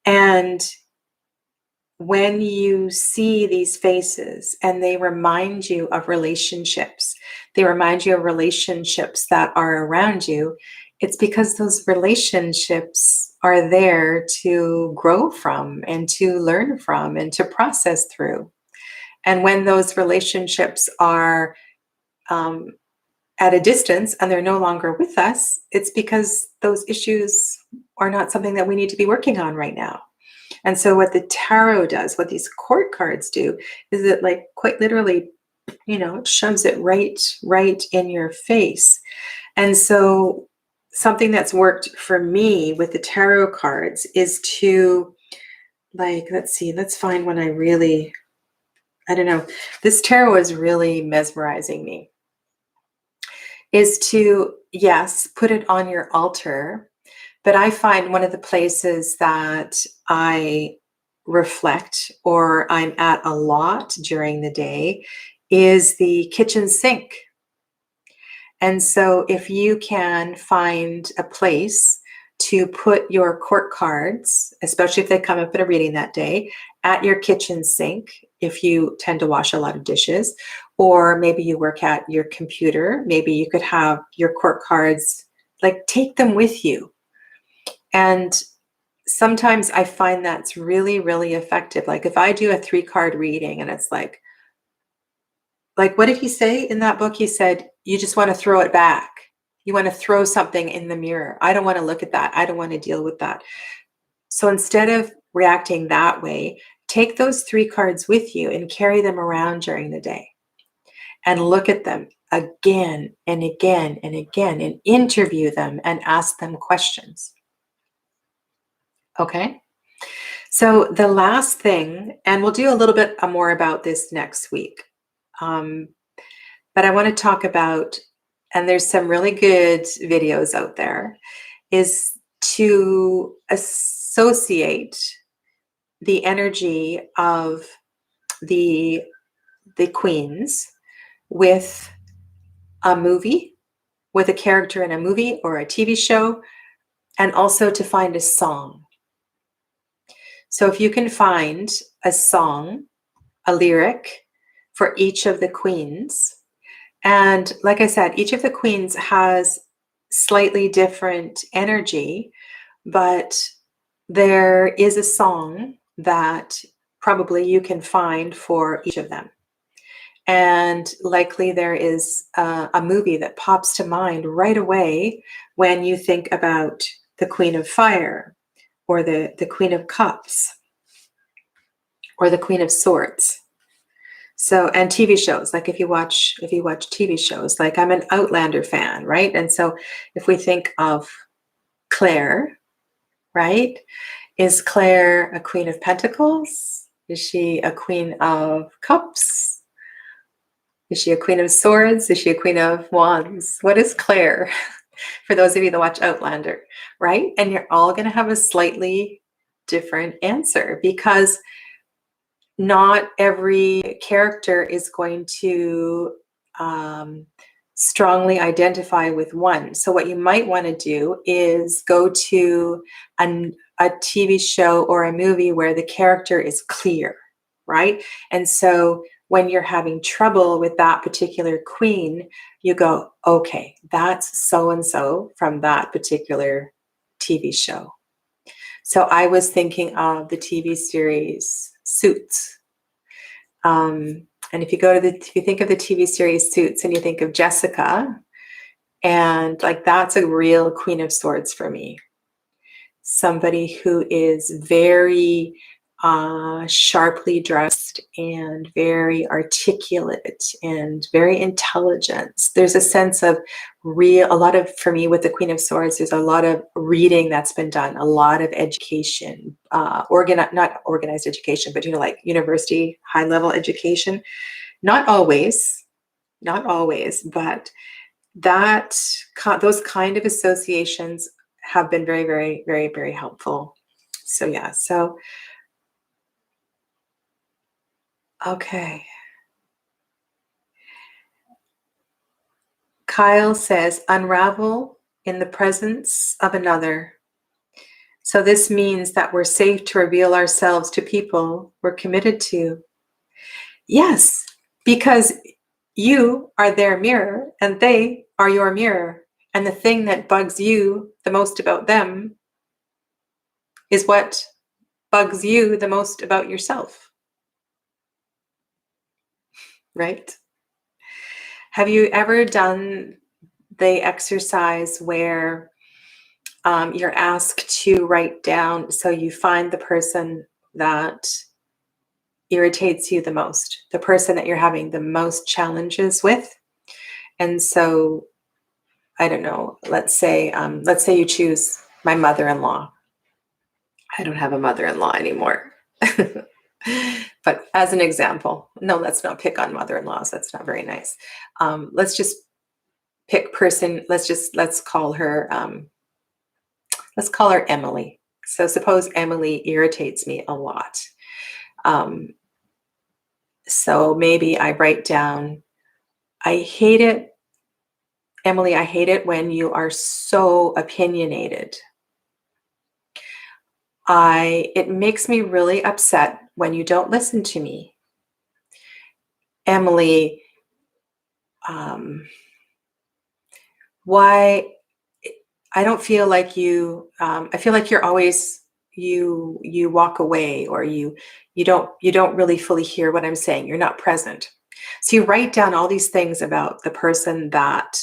And when you see these faces and they remind you of relationships, they remind you of relationships that are around you, it's because those relationships are there to grow from and to learn from and to process through. And when those relationships are at a distance and they're no longer with us, it's because those issues are not something that we need to be working on right now. And so what the tarot does, what these court cards do, is it like quite literally, it shoves it right in your face. And so something that's worked for me with the tarot cards is to let's find one I don't know. This tarot is really mesmerizing me. Is to, yes, put it on your altar. But I find one of the places that I reflect or I'm at a lot during the day is the kitchen sink. And so if you can find a place to put your court cards, especially if they come up in a reading that day, at your kitchen sink, if you tend to wash a lot of dishes, or maybe you work at your computer, maybe you could have your court cards, take them with you. And sometimes I find that's really, really effective. Like if I do a 3-card reading and it's like, what did he say in that book? He said, you just want to throw it back. You want to throw something in the mirror. I don't want to look at that. I don't want to deal with that. So instead of reacting that way, take those 3 cards with you and carry them around during the day and look at them again and again and again and interview them and ask them questions. Okay? So the last thing, and we'll do a little bit more about this next week, but I want to talk about, and there's some really good videos out there, is to associate the energy of the queens with a movie, with a character in a movie or a TV show, and also to find a song. So if you can find a song, a lyric for each of the queens, and like I said, each of the queens has slightly different energy, but there is a song that probably you can find for each of them. And likely there is a movie that pops to mind right away when you think about the Queen of Fire, or the Queen of Cups, or the Queen of Swords. So, and TV shows, like if you watch TV shows, like I'm an Outlander fan, right? And so if we think of Claire, right? Is Claire a Queen of Pentacles? Is she a Queen of Cups? Is she a Queen of Swords? Is she a Queen of Wands? What is Claire? For those of you that watch Outlander, right? And you're all going to have a slightly different answer, because not every character is going to strongly identify with one. So what you might want to do is go to a TV show or a movie where the character is clear, right? And so when you're having trouble with that particular queen, you go, okay, that's so-and-so from that particular TV show. So I was thinking of the TV series Suits. And if you think of the TV series Suits and you think of Jessica, and like that's a real Queen of Swords for me. Somebody who is very sharply dressed and very articulate and very intelligent. There's a sense of for me with the Queen of Swords, there's a lot of reading that's been done, a lot of education, not organized education, but like university high level education. Not always, but those kind of associations have been very, very, very, very helpful. So yeah, okay. Kyle says, unravel in the presence of another. So this means that we're safe to reveal ourselves to people we're committed to. Yes, because you are their mirror and they are your mirror. And the thing that bugs you the most about them is what bugs you the most about yourself. Right? Have you ever done the exercise where you're asked to write down, so you find the person that irritates you the most, the person that you're having the most challenges with? And so, I don't know, let's say you choose my mother-in-law. I don't have a mother-in-law anymore. But as an example, no, let's not pick on mother-in-laws. That's not very nice. Let's just pick person. Let's call her Emily. So suppose Emily irritates me a lot. So maybe I write down, I hate it, Emily, I hate it when you are so opinionated. It makes me really upset when you don't listen to me. Emily, why I don't feel like you, I feel like you're always, you walk away, or you don't really fully hear what I'm saying. You're not present. So you write down all these things about the person that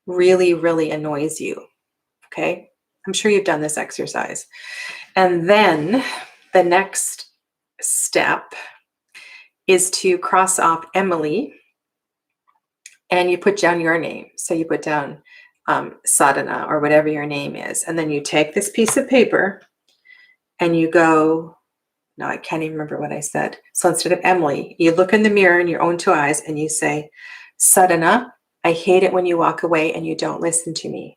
really, really annoys you. Okay? I'm sure you've done this exercise. And then the next step is to cross off Emily, and you put down your name. So you put down Sadhana, or whatever your name is. And then you take this piece of paper and you go, no, I can't even remember what I said. So instead of Emily, you look in the mirror in your own two eyes and you say, Sadhana, I hate it when you walk away and you don't listen to me.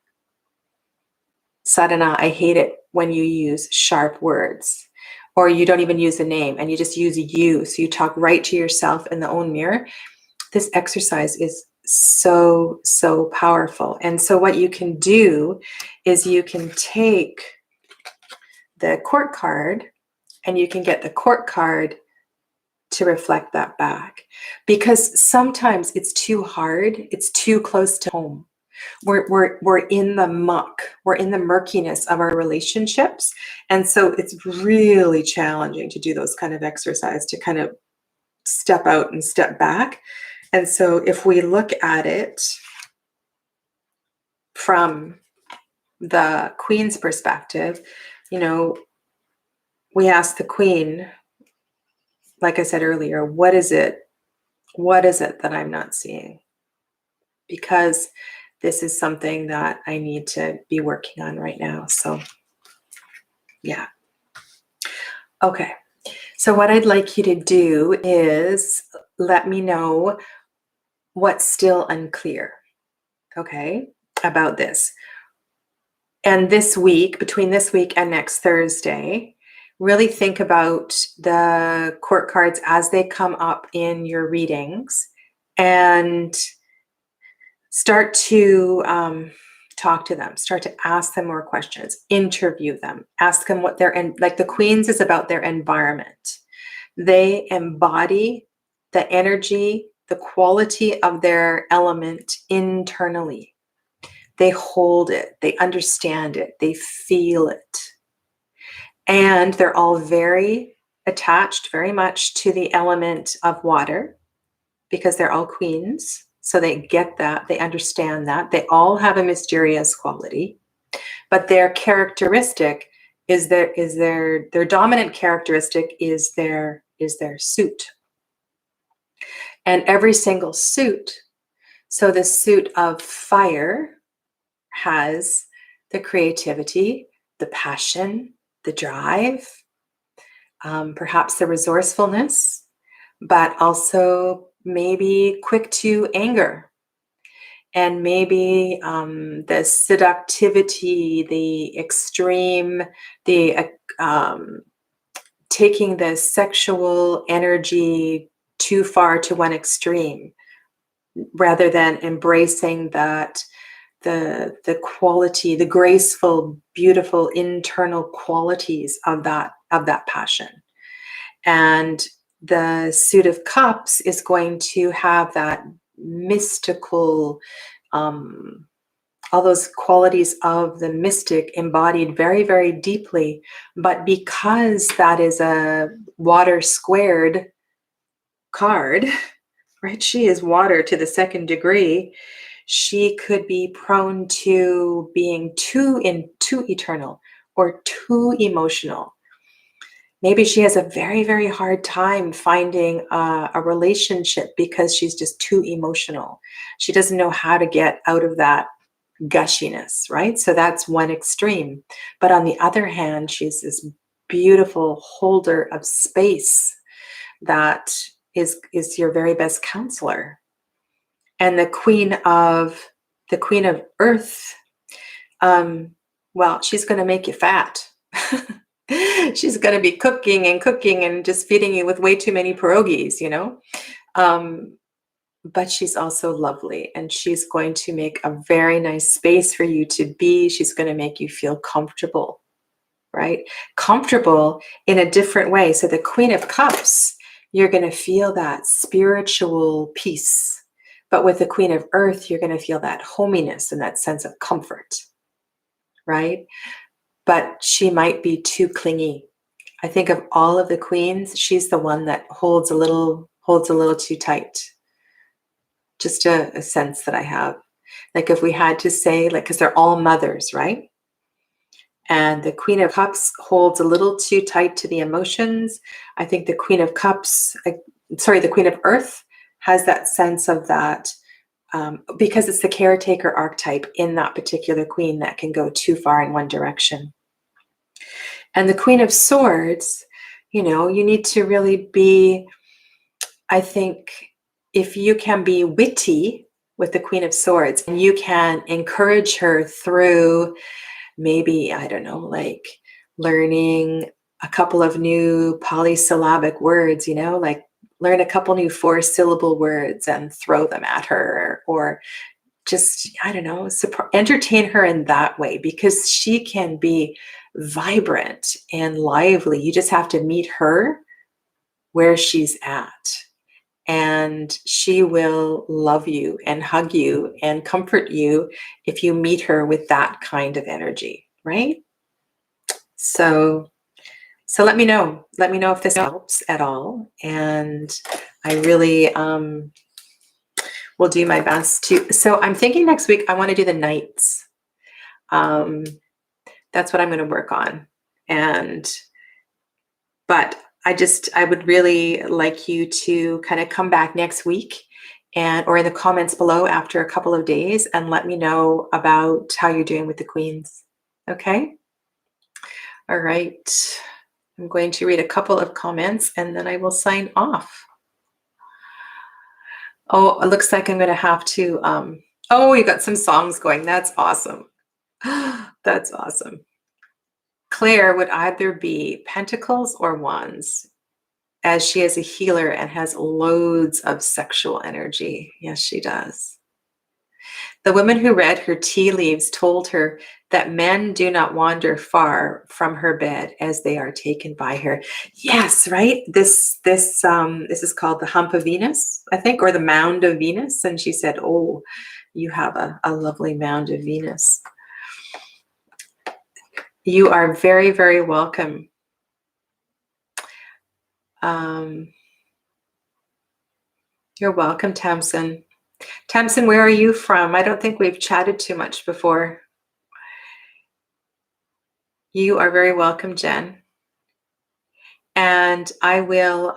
Sadhana, I hate it when you use sharp words, or you don't even use a name and you just use you. So you talk right to yourself in the own mirror. This exercise is so, so powerful. And so what you can do is you can take the court card and you can get the court card to reflect that back. Because sometimes it's too hard, it's too close to home. We're in the muck, we're in the murkiness of our relationships. And so it's really challenging to do those kind of exercise, to kind of step out and step back. And so if we look at it from the Queen's perspective, you know, we ask the Queen, like I said earlier, what is it that I'm not seeing? Because this is something that I need to be working on right now. So yeah. Okay. So what I'd like you to do is let me know what's still unclear, okay, about this. And this week, between this week and next Thursday, really think about the court cards as they come up in your readings, and start to talk to them, start to ask them more questions, interview them, ask them what they're, like the Queens is about their environment. They embody the energy, the quality of their element internally. They hold it, they understand it, they feel it. And they're all very attached, very much to the element of water, because they're all Queens. So they get that, they understand that. They all have a mysterious quality, but their characteristic is their dominant characteristic is their suit. And every single suit, so the suit of fire has the creativity, the passion, the drive, perhaps the resourcefulness, but also maybe quick to anger, and maybe the seductivity, the extreme, the taking the sexual energy too far to one extreme, rather than embracing that the quality, the graceful, beautiful internal qualities of that passion. And the suit of cups is going to have that mystical, all those qualities of the mystic embodied very, very deeply. But because that is a water squared card, right? She is water to the second degree. She could be prone to being too eternal or too emotional. Maybe she has a very, very hard time finding a relationship because she's just too emotional. She doesn't know how to get out of that gushiness, right? So that's one extreme. But on the other hand, she's this beautiful holder of space that is your very best counselor. And the Queen of Earth, well, she's going to make you fat. She's going to be cooking and just feeding you with way too many pierogies, you know. But she's also lovely, and she's going to make a very nice space for you to be. She's going to make you feel comfortable, right? Comfortable in a different way. So the Queen of Cups, you're going to feel that spiritual peace. But with the Queen of Earth, you're going to feel that hominess and that sense of comfort, right? but she might be too clingy. I think of all of the queens, she's the one that holds a little too tight. Just a sense that I have. Like if we had to say, like, because they're all mothers, right? And the Queen of Cups holds a little too tight to the emotions. I think the Queen of Cups, the Queen of Earth has that sense of that, because it's the caretaker archetype in that particular queen that can go too far in one direction. And the Queen of Swords, you need to really be, I think, if you can be witty with the Queen of Swords and you can encourage her through maybe, I don't know, like learning a couple of new polysyllabic words, like learn a couple new 4-syllable words and throw them at her, or just, I don't know, entertain her in that way, because she can be vibrant and lively. You just have to meet her where she's at. And she will love you and hug you and comfort you if you meet her with that kind of energy, right? So let me know. Let me know if this helps at all. And I really will do my best to. So I'm thinking next week I want to do the nights. That's what I'm going to work on. But I would really like you to kind of come back next week or in the comments below after a couple of days and let me know about how you're doing with the queens. Okay? All right. I'm going to read a couple of comments and then I will sign off. Oh, it looks like I'm going to have to, oh, you got some songs going. That's awesome. That's awesome. Claire would either be Pentacles or Wands, as she is a healer and has loads of sexual energy. Yes, she does. The woman who read her tea leaves told her that men do not wander far from her bed as they are taken by her. Yes, right? This is called the hump of Venus, I think, or the mound of Venus. And she said, oh, you have a lovely mound of Venus. You are very, very welcome. You're welcome, Tamsin. Tamsin, where are you from? I don't think we've chatted too much before. You are very welcome, Jen. And I will,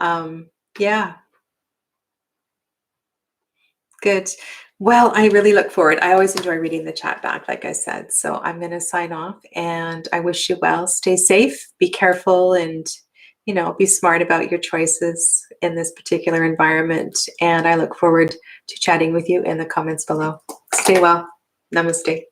yeah. Good. Well, I really look forward. I always enjoy reading the chat back, like I said. So I'm going to sign off and I wish you well. Stay safe, be careful, and, be smart about your choices in this particular environment. And I look forward to chatting with you in the comments below. Stay well. Namaste.